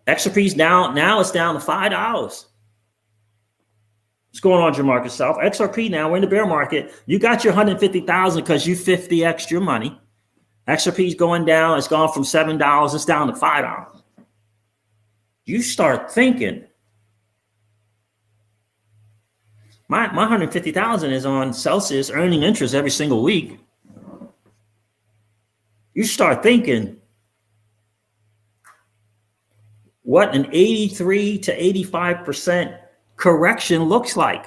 XRP's down. Now it's down to $5. What's going on, Jamarcus South? XRP now, we're in the bear market. You got your 150,000 because you 50x your money. XRP's going down. It's gone from $7. It's down to $5. You start thinking, my 150,000 is on Celsius earning interest every single week. You start thinking what an 83 to 85% correction looks like.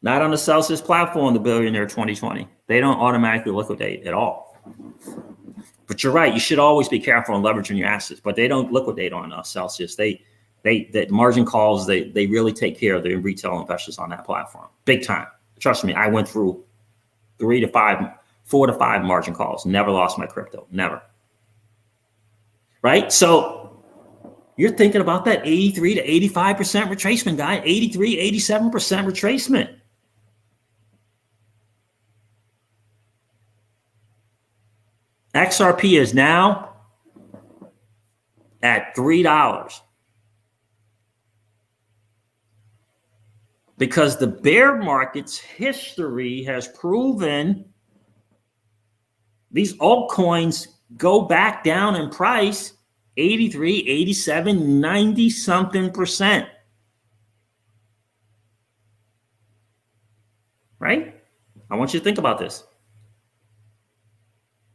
Not on the Celsius platform, the billionaire 2020. They don't automatically liquidate at all. But you're right. You should always be careful on leveraging your assets. But they don't liquidate on Celsius. The margin calls. They really take care of the retail investors on that platform, big time. Trust me. I went through 4 to 5 margin calls. Never lost my crypto. Never. Right. So you're thinking about that 83 to 85% retracement, guy. 83, 87% retracement. XRP is now at $3 because the bear market's history has proven these altcoins go back down in price 83, 87, 90 something percent. Right? I want you to think about this.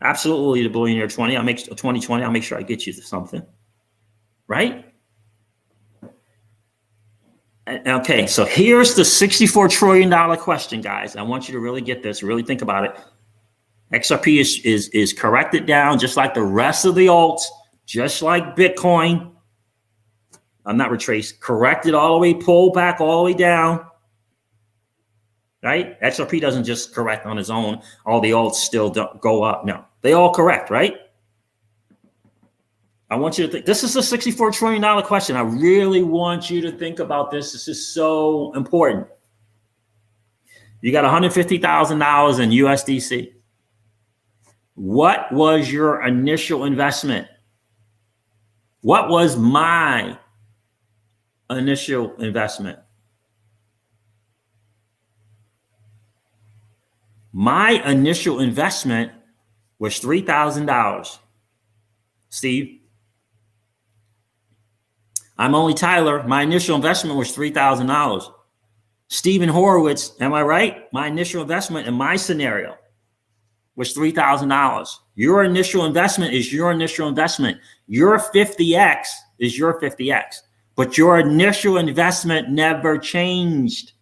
Absolutely, the billionaire 2020. I'll make sure I get you to something, right? Okay, so here's the $64 trillion question, guys. I want you to really get this, really think about it. XRP is corrected down just like the rest of the alts, just like Bitcoin. I'm not retraced, corrected all the way, pulled back all the way down. Right? XRP doesn't just correct on its own. All the alts still don't go up. No, they all correct, right? I want you to think, this is a $64 trillion question. I really want you to think about this. This is so important. You got $150,000 in USDC. What was your initial investment? What was my initial investment? My initial investment was $3,000. Steve, I'm only Tyler. My initial investment was $3,000. Stephen Horowitz, am I right? My initial investment in my scenario was $3,000. Your initial investment is your initial investment. Your 50X is your 50X, but your initial investment never changed.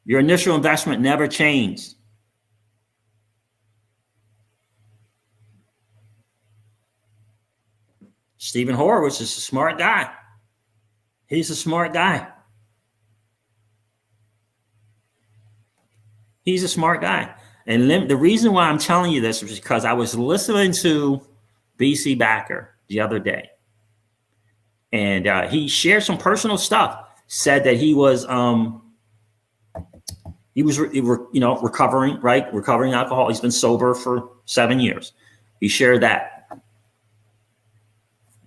Your initial investment never changed. Stephen Horowitz is a smart guy. He's a smart guy. He's a smart guy. And the reason why I'm telling you this is because I was listening to BC Backer the other day. And he shared some personal stuff. Said that he was recovering, right? Recovering alcohol. He's been sober for 7 years. He shared that.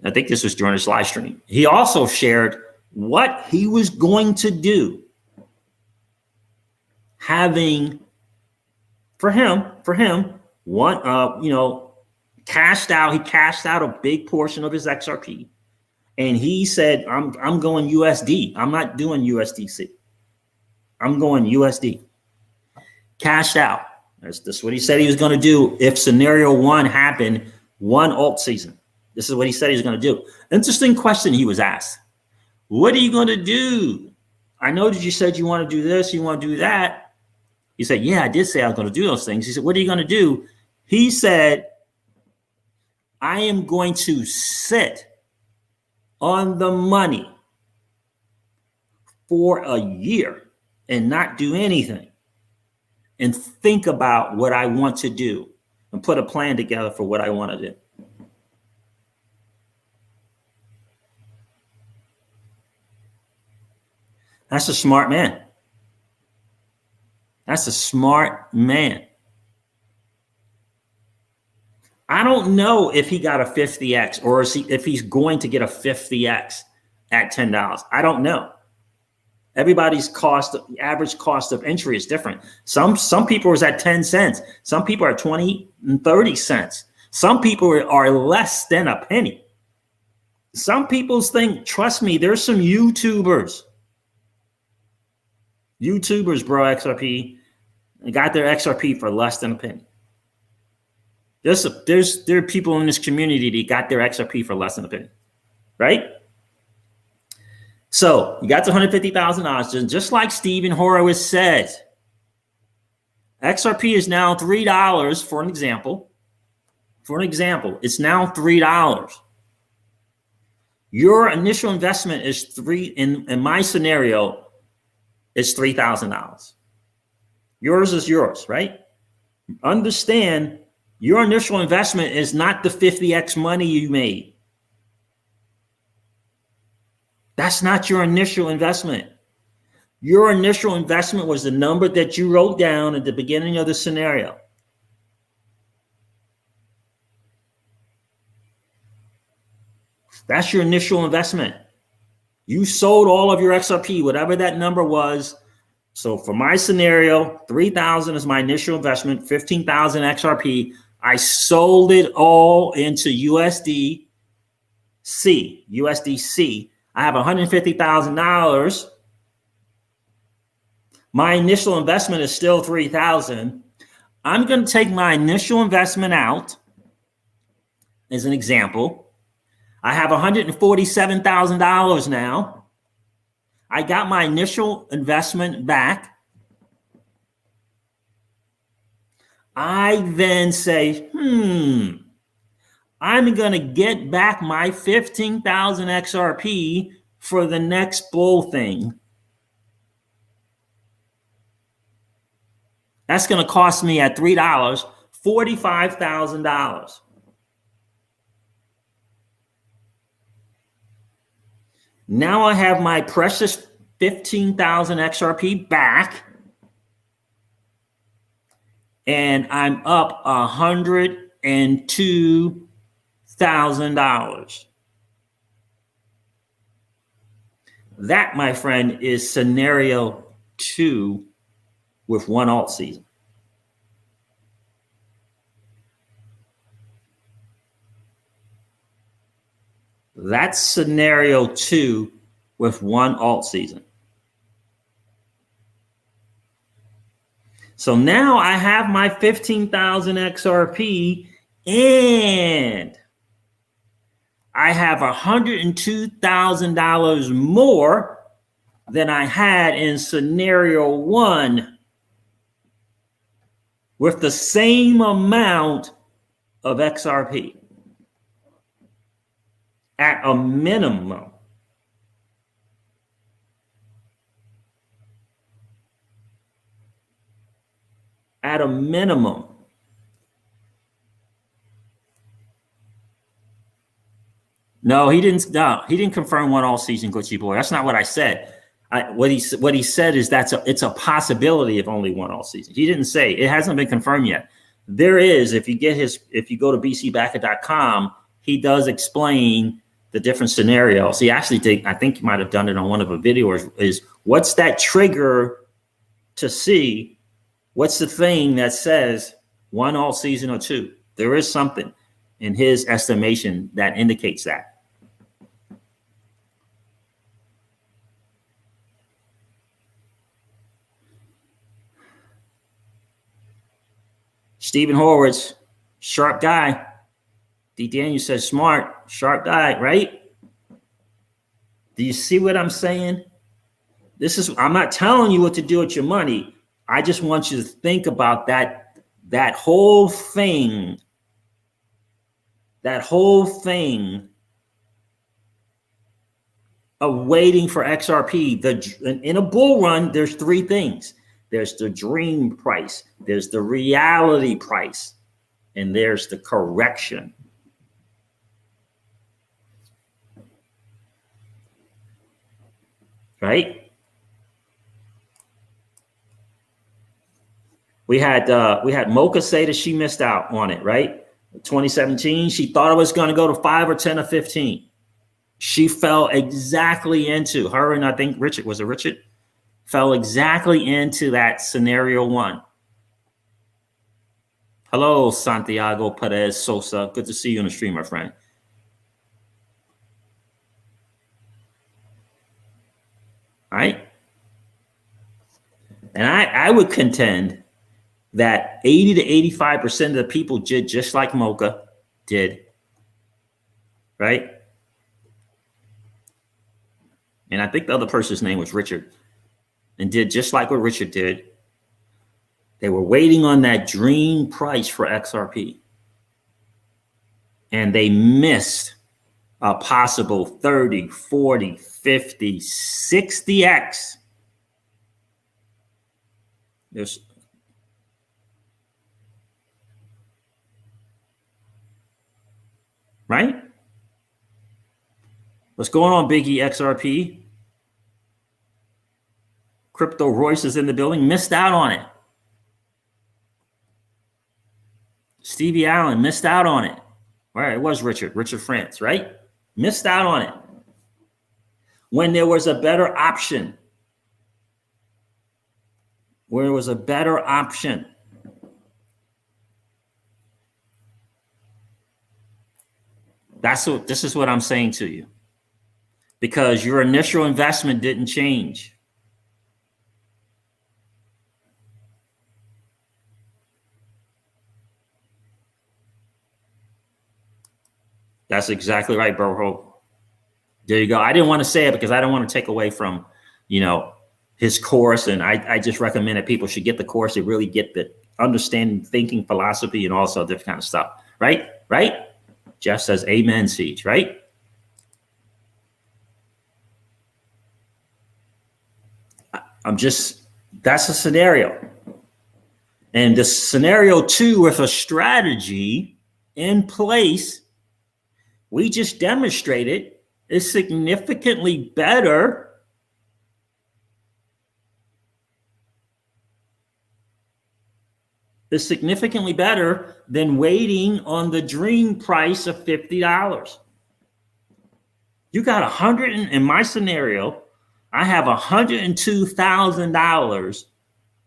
I think this was during his live stream. He also shared what he was going to do, having for him, cashed out. He cashed out a big portion of his XRP, and he said, "I'm going USD. I'm not doing USDC. I'm going USD." Cashed out. That's what he said he was going to do if scenario one happened, one alt season. This is what he said he was going to do. Interesting question he was asked. What are you going to do? I know that you said you want to do this, you want to do that. He said, yeah, I did say I was going to do those things. He said, what are you going to do? He said, I am going to sit on the money for a year and not do anything and think about what I want to do and put a plan together for what I want to do. That's a smart man. That's a smart man. I don't know if he got a 50X or if he's going to get a 50X at $10. I don't know. Everybody's average cost of entry is different. Some people is at 10 cents. Some people are 20 and 30 cents. Some people are less than a penny. Some people think, trust me, there's some YouTubers, bro, XRP, got their XRP for less than a penny. There are people in this community that got their XRP for less than a penny, right? So you got the $150,000, just like Stephen Horowitz said. XRP is now $3 for an example. It's now $3. Your initial investment is in my scenario, it's $3,000. Yours is yours, right? Understand, your initial investment is not the 50X money you made. That's not your initial investment. Your initial investment was the number that you wrote down at the beginning of the scenario. That's your initial investment. You sold all of your XRP, whatever that number was. So for my scenario, 3,000 is my initial investment, 15,000 XRP. I sold it all into USDC. I have $150,000. My initial investment is still 3,000. I'm going to take my initial investment out as an example. I have $147,000 now. I got my initial investment back. I then say, I'm going to get back my 15,000 XRP for the next bull thing. That's going to cost me at $3, $45,000. Now I have my precious 15,000 XRP back, and I'm up $102,000. That, my friend, is scenario 2 with one alt season. That's scenario 2 with one alt season. So now I have my 15,000 XRP and I have $102,000 more than I had in scenario 1 with the same amount of XRP at a minimum. At a minimum. No, he didn't. No, he didn't confirm one all season, glitchy boy. That's not what I said. What he said is it's a possibility of only one all season. He didn't say it hasn't been confirmed yet. There is, if you go to bcbacker.com, he does explain the different scenarios. He actually did. I think he might have done it on one of the videos. Is what's that trigger to see? What's the thing that says one all season or two? There is something in his estimation that indicates that. Stephen Horwitz, sharp guy. D. Daniel says smart, sharp guy, right? Do you see what I'm saying? I'm not telling you what to do with your money. I just want you to think about that whole thing. That whole thing of waiting for XRP. In a bull run, there's 3 things. There's the dream price, there's the reality price, and there's the correction. Right? We had Mocha say that she missed out on it, right? 2017, she thought it was going to go to 5 or 10 or 15. She fell exactly into her, and I think Richard fell exactly into that scenario 1. Hello, Santiago Perez Sosa. Good to see you on the stream, my friend. All right. And I would contend that 80 to 85% of the people did just like Mocha did. Right? And I think the other person's name was Richard, and did just like what Richard did. They were waiting on that dream price for XRP. And they missed a possible 30, 40, 50, 60x. There's right? What's going on, Biggie XRP? Crypto Royce is in the building. Missed out on it. Stevie Allen missed out on it. All right, it was Richard France, right? Missed out on it. When there was a better option. Where there was a better option. This is what I'm saying to you. Because your initial investment didn't change. That's exactly right, bro. There you go. I didn't want to say it because I don't want to take away from, his course. And I just recommend that people should get the course to really get the understanding, thinking, philosophy, and also different kind of stuff. Right? Right? Jeff says, amen, Siege, right? That's a scenario. And the scenario 2 with a strategy in place, we just demonstrated is significantly better than waiting on the dream price of $50. You got in my scenario, I have $102,000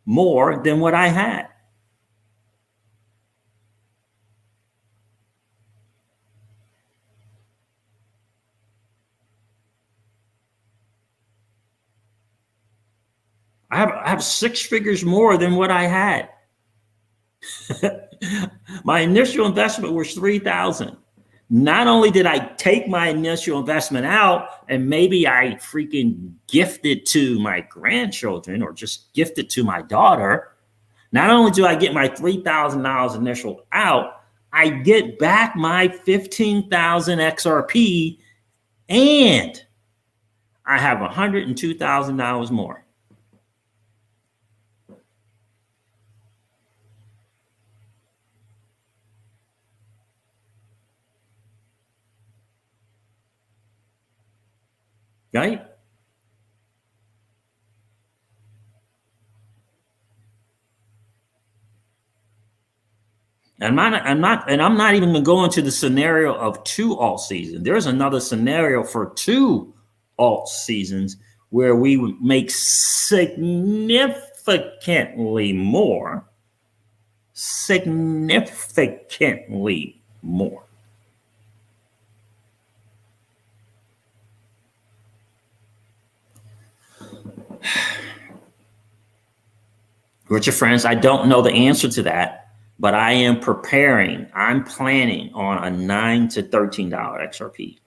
more than what I had. I have 6 figures more than what I had. My initial investment was $3,000. Not only did I take my initial investment out and maybe I freaking gifted to my grandchildren or just gifted to my daughter, not only do I get my $3,000 initial out, I get back my 15,000 XRP and I have $102,000 more. Right? I'm not even going to go into the scenario of 2 alt seasons. There's another scenario for 2 alt seasons where we would make significantly more. Richard friends, I don't know the answer to that, but I am preparing. I'm planning on a $9 to $13 XRP.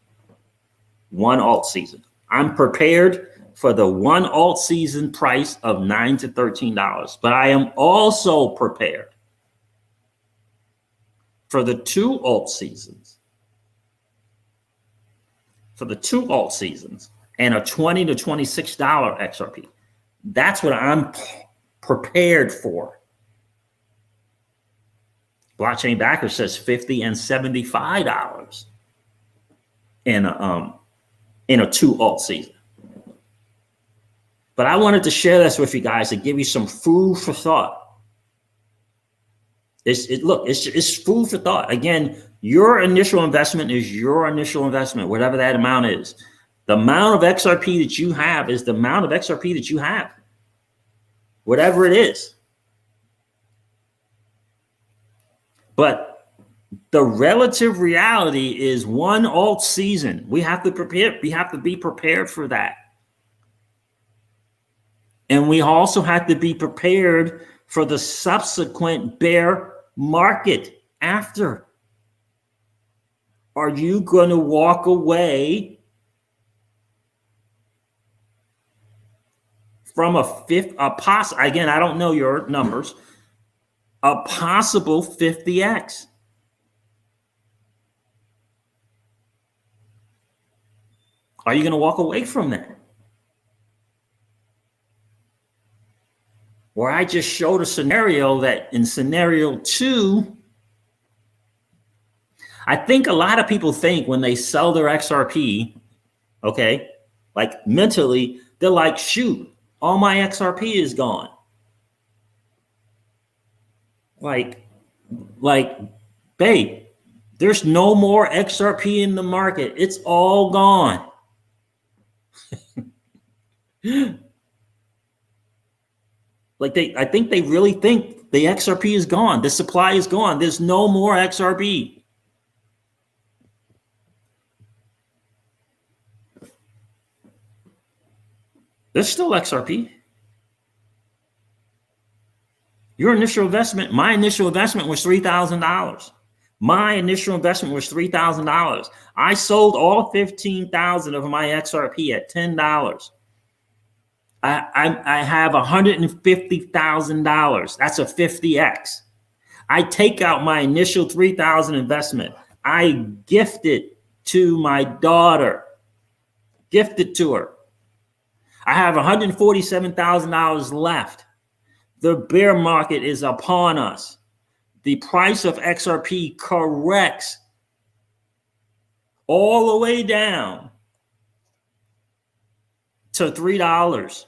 1 alt season. I'm prepared for the 1 alt season price of $9 to $13, but I am also prepared for the 2 alt seasons. And a $20 to $26 XRP. That's what I'm prepared for. Blockchain Backer says $50 and $75 in a 2 alt season. But I wanted to share this with you guys to give you some food for thought. It's food for thought. Again, your initial investment is your initial investment, whatever that amount is. The amount of XRP that you have is the amount of XRP that you have, whatever it is. But the relative reality is 1 alt season. We have to prepare. We have to be prepared for that. And we also have to be prepared for the subsequent bear market after. Are you going to walk away from again, I don't know your numbers, a possible 50x? Are you going to walk away from that? Where I just showed a scenario that in scenario 2, I think a lot of people think when they sell their XRP, okay, like mentally, they're like, shoot, all my XRP is gone. Like, babe, there's no more XRP in the market. It's all gone. I think they really think the XRP is gone. The supply is gone. There's no more XRP. There's still XRP. Your initial investment, my initial investment was $3,000. My initial investment was $3,000. I sold all 15,000 of my XRP at $10. I have $150,000. That's a 50x. I take out my initial 3,000 investment. I gift it to my daughter. Gift it to her. I have $147,000 left. The bear market is upon us. The price of XRP corrects all the way down to $3.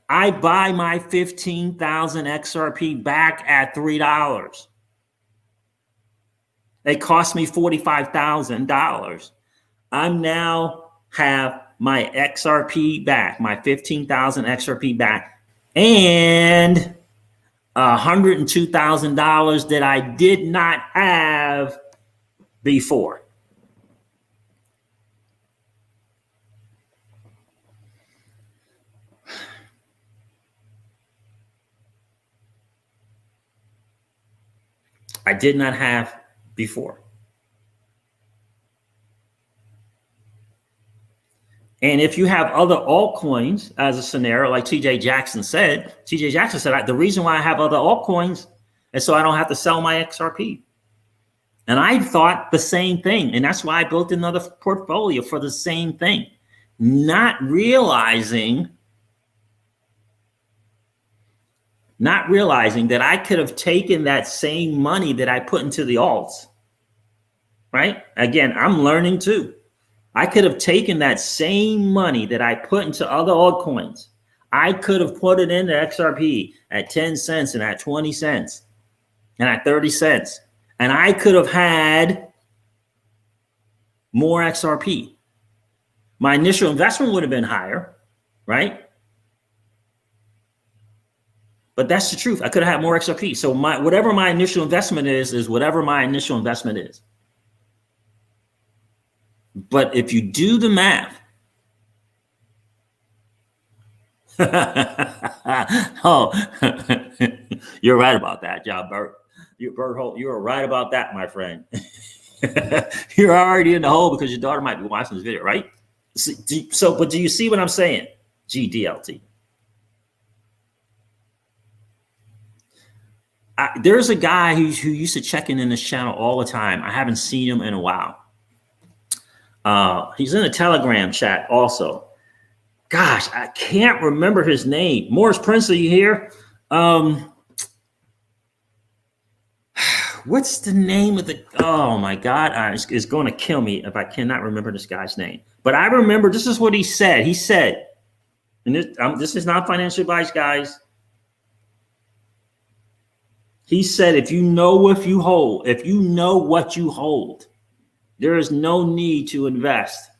I buy my 15,000 XRP back at $3. It cost me $45,000. I now have my XRP back, my 15,000 XRP back, and $102,000 that I did not have before. I did not have before. And if you have other altcoins as a scenario, like TJ Jackson said, the reason why I have other altcoins is so I don't have to sell my XRP. And I thought the same thing. And that's why I built another portfolio for the same thing, not realizing that I could have taken that same money that I put into the alts, right? Again, I'm learning too. I could have taken that same money that I put into other altcoins. I could have put it into XRP at 10 cents and at 20 cents and at 30 cents. And I could have had more XRP. My initial investment would have been higher, right? But that's the truth. I could have had more XRP. So whatever my initial investment is whatever my initial investment is. But if you do the math, oh, you're right about that, John Burt. You're right about that, my friend. You're already in the hole because your daughter might be watching this video, right? But do you see what I'm saying? GDLT. There's a guy who used to check in this channel all the time. I haven't seen him in a while. He's in a Telegram chat also. Gosh, I can't remember his name. Morris Prince, are you here? What's the name of the? Oh my God, it's going to kill me if I cannot remember this guy's name. But I remember this is what he said. He said, and this is not financial advice, guys. He said, if you know what you hold, there is no need to invest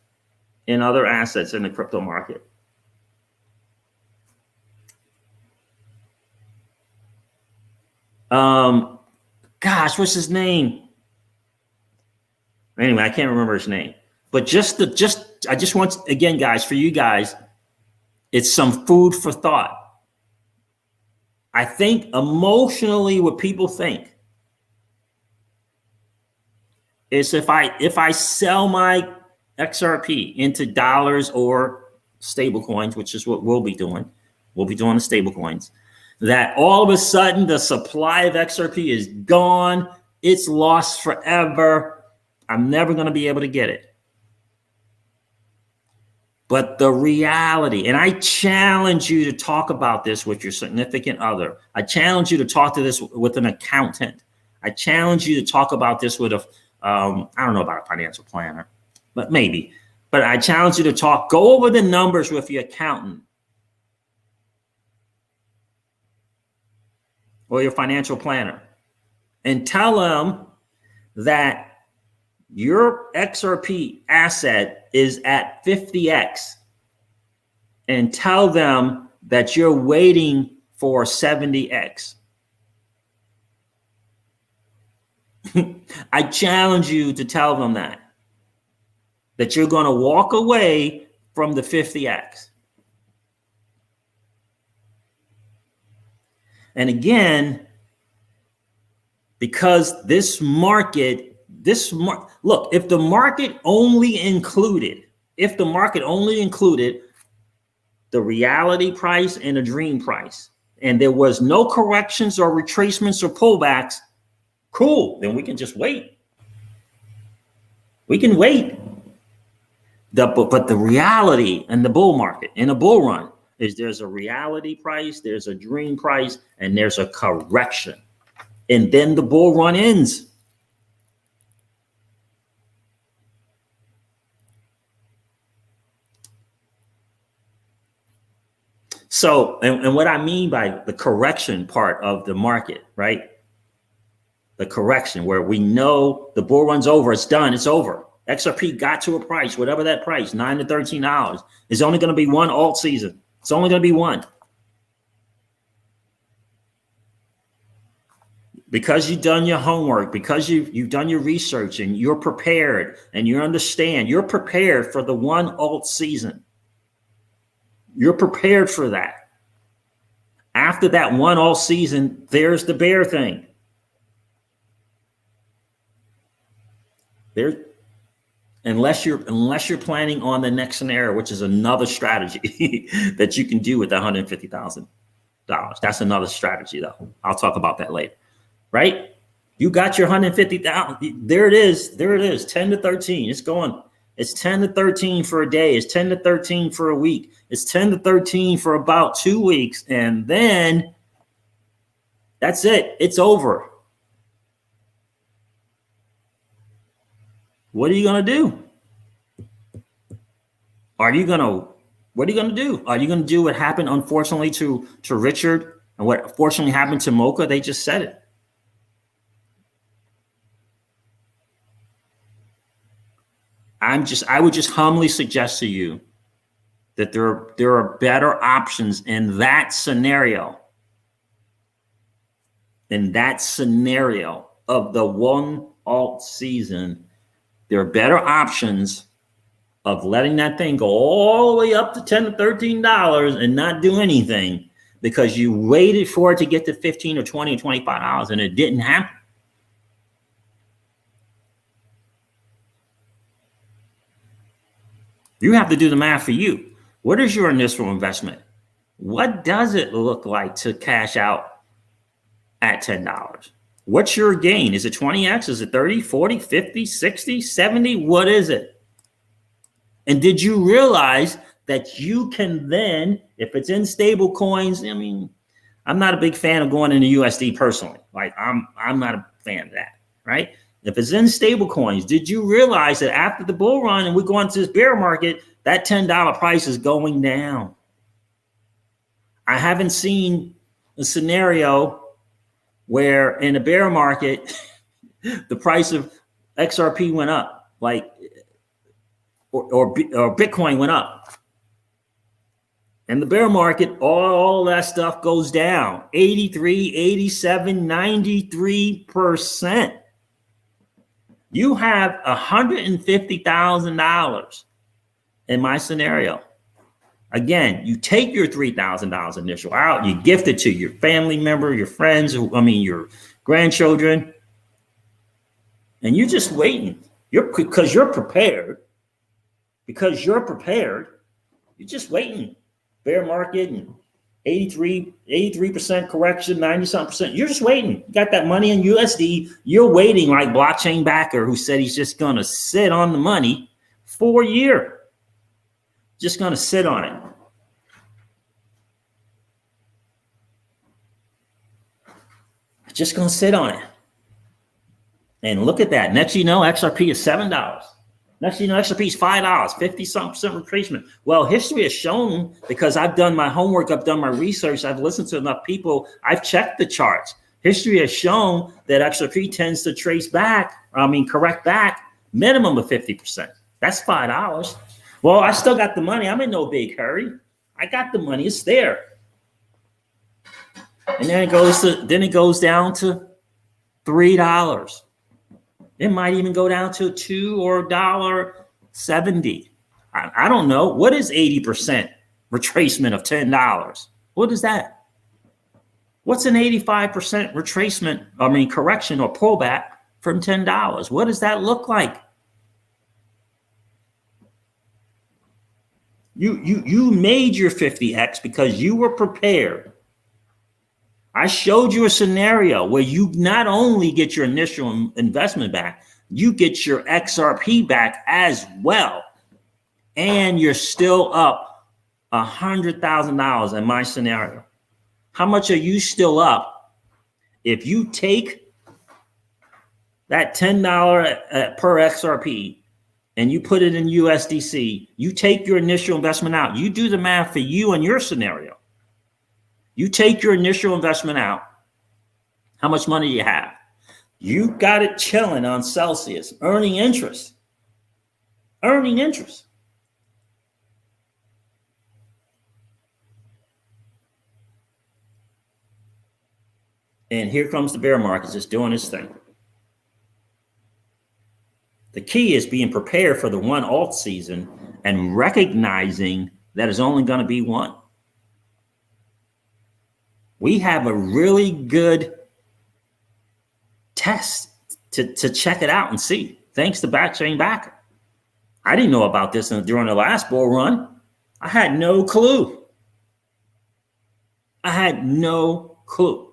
in other assets in the crypto market. Gosh, what's his name? Anyway, I can't remember his name. But I just want, again, guys, for you guys, it's some food for thought. I think emotionally what people think is if I sell my XRP into dollars or stable coins, which is what we'll be doing the stable coins, that all of a sudden the supply of XRP is gone. It's lost forever. I'm never going to be able to get it. But the reality, and I challenge you to talk about this with your significant other. I challenge you to talk to this with an accountant. I challenge you to talk about this with I don't know about a financial planner, but maybe. But I challenge you to go over the numbers with your accountant or your financial planner and tell them that your XRP asset is at 50x and tell them that you're waiting for 70x. I challenge you to tell them that you're going to walk away from the 50x. And again, because look, if the market only included the reality price and the dream price, and there was no corrections or retracements or pullbacks, cool, then we can just wait. We can wait. But the reality in the bull market, in a bull run, is there's a reality price, there's a dream price, and there's a correction. And then the bull run ends. So, and what I mean by the correction part of the market, right? The correction where we know the bull run's over, it's done, it's over. XRP got to a price, whatever that price, $9 to $13. It's only going to be one alt season. It's only going to be one. Because you've done your homework, because you've done your research and you're prepared and you understand, you're prepared for the one alt season. You're prepared for that. After that one alt season, there's the bear thing. Unless you're planning on the next scenario, which is another strategy that you can do with $150,000. That's another strategy, though. I'll talk about that later. Right? You got your 150,000. There it is. 10 to 13. It's going. It's 10 to 13 for a day. It's 10 to 13 for a week. It's 10 to 13 for about 2 weeks. And then that's it. It's over. What are you going to do? What are you going to do? Are you going to do what happened, unfortunately, to Richard and what fortunately happened to Mocha? They just said it. I would just humbly suggest to you that there are better options in that scenario. In that scenario of the one alt season, there are better options of letting that thing go all the way up to $10 to $13 and not do anything because you waited for it to get to $15 or $20 or $25 and it didn't happen. You have to do the math for you. What is your initial investment? What does it look like to cash out at $10? What's your gain? Is it 20x? Is it 30, 40, 50, 60, 70? What is it? And did you realize that you can then, if it's in stable coins, I mean, I'm not a big fan of going into USD personally. Like I'm not a fan of that, right? If it's in stable coins, did you realize that after the bull run and we go into this bear market, that $10 price is going down? I haven't seen a scenario where in a bear market, the price of XRP went up, like, or Bitcoin went up. In the bear market, all that stuff goes down, 83, 87, 93%. You have $150,000 in my scenario. Again, you take your $3,000 initial out, you gift it to your family member, your friends, your grandchildren, and you're just waiting. Because you're prepared. Because you're prepared, you're just waiting. Bear market and 83% correction, 90-something%. You're just waiting. You got that money in USD. You're waiting like blockchain backer who said he's just going to sit on the money for a year. Just going to sit on it. Just going to sit on it. And look at that. Next you know, XRP is $7. Next you know, XRP is $5, 50-something% retracement. Well, history has shown, because I've done my homework, I've done my research, I've listened to enough people, I've checked the charts. History has shown that XRP tends to correct back minimum of 50%. That's $5. Well, I still got the money. I'm in no big hurry. I got the money. It's there. And then it goes down to $3. It might even go down to $2 or $1.70. I don't know. What is 80% retracement of $10? What is that? What's an 85% correction or pullback from $10? What does that look like? You made your 50x because you were prepared. I showed you a scenario where you not only get your initial investment back, you get your XRP back as well. And you're still up $100,000 in my scenario. How much are you still up? If you take that $10 per XRP and you put it in USDC, you take your initial investment out. You do the math for you and your scenario. You take your initial investment out. How much money do you have? You got it chilling on Celsius, earning interest. Earning interest. And here comes the bear market just doing its thing. The key is being prepared for the one alt season and recognizing that it's only going to be one. We have a really good test to check it out and see. Thanks to Backchain Backer. I didn't know about this during the last bull run. I had no clue. I had no clue.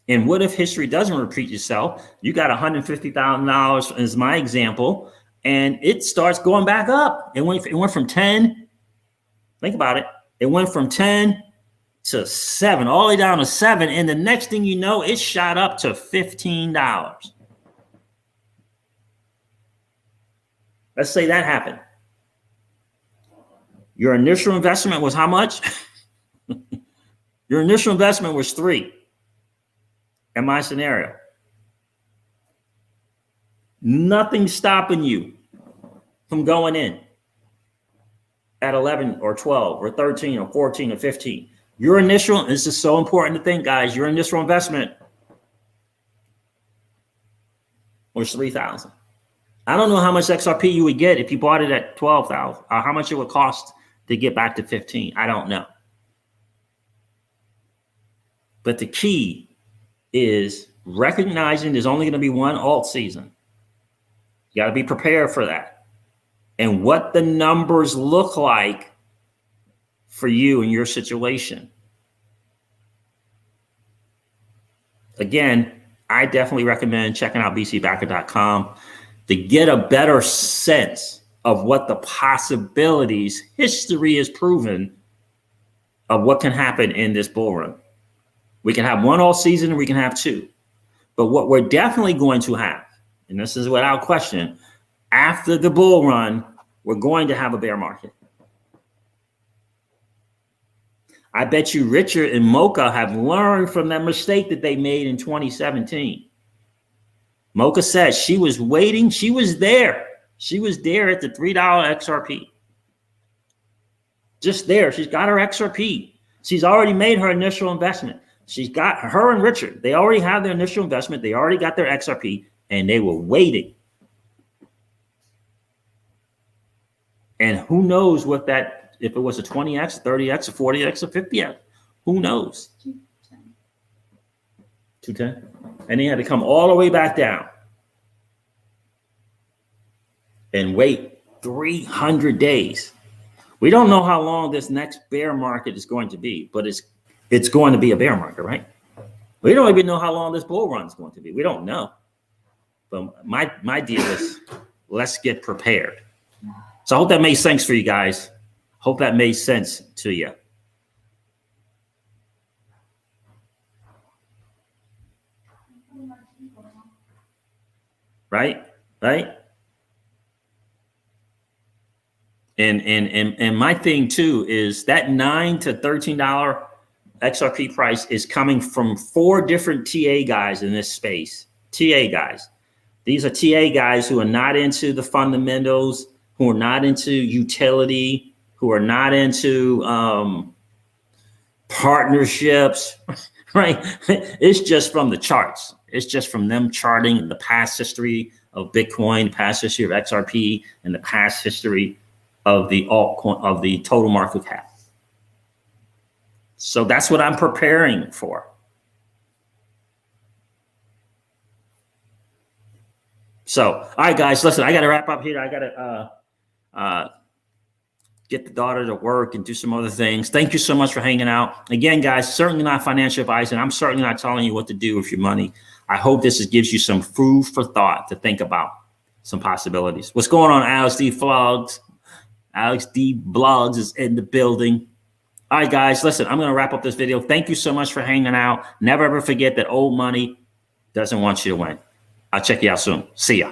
And what if history doesn't repeat itself? You got $150,000 as my example, and it starts going back up. It went from 10. Think about it. It went from 10 to 7, all the way down to 7. And the next thing you know, it shot up to $15. Let's say that happened. Your initial investment was how much? Your initial investment was 3. In my scenario, nothing's stopping you from going in at 11 or 12 or 13 or 14 or 15. Your initial, this is so important to think, guys, your initial investment was 3,000. I don't know how much XRP you would get if you bought it at 12,000, or how much it would cost to get back to 15. I don't know. But the key is recognizing there's only going to be one alt season. You got to be prepared for that. And what the numbers look like for you and your situation. Again, I definitely recommend checking out bcbacker.com to get a better sense of what the possibilities history has proven of what can happen in this bull run. We can have one all season and we can have two. But what we're definitely going to have, and this is without question, after the bull run, we're going to have a bear market. I bet you Richard and Mocha have learned from that mistake that they made in 2017. Mocha said she was waiting. She was there. She was there at the $3 XRP. Just there. She's got her XRP. She's already made her initial investment. She's got her and Richard. They already have their initial investment. They already got their XRP, and they were waiting. And who knows what that, if it was a 20x, 30x, or 40x, or 50x, who knows? 210. And he had to come all the way back down and wait 300 days. We don't know how long this next bear market is going to be, but it's going to be a bear market, right? We don't even know how long this bull run is going to be. We don't know. But my deal is, let's get prepared. So I hope that made sense for you guys. Hope that made sense to you. Right? And my thing too is that $9 to $13 XRP price is coming from 4 different TA guys in this space. TA guys. These are TA guys who are not into the fundamentals, who are not into utility, who are not into partnerships, right? It's just from the charts. It's just from them charting the past history of Bitcoin, past history of XRP, and the past history of the altcoin, of the total market cap. So that's what I'm preparing for. So, all right, guys, listen, I got to wrap up here. I got to get the daughter to work and do some other things. Thank you so much for hanging out. Again, guys, certainly not financial advice, and I'm certainly not telling you what to do with your money. I hope this gives you some food for thought to think about some possibilities. What's going on, Alex D. Vlogs? Alex D. Blogs is in the building. All right, guys, listen, I'm going to wrap up this video. Thank you so much for hanging out. Never ever forget that old money doesn't want you to win. I'll check you out soon. See ya.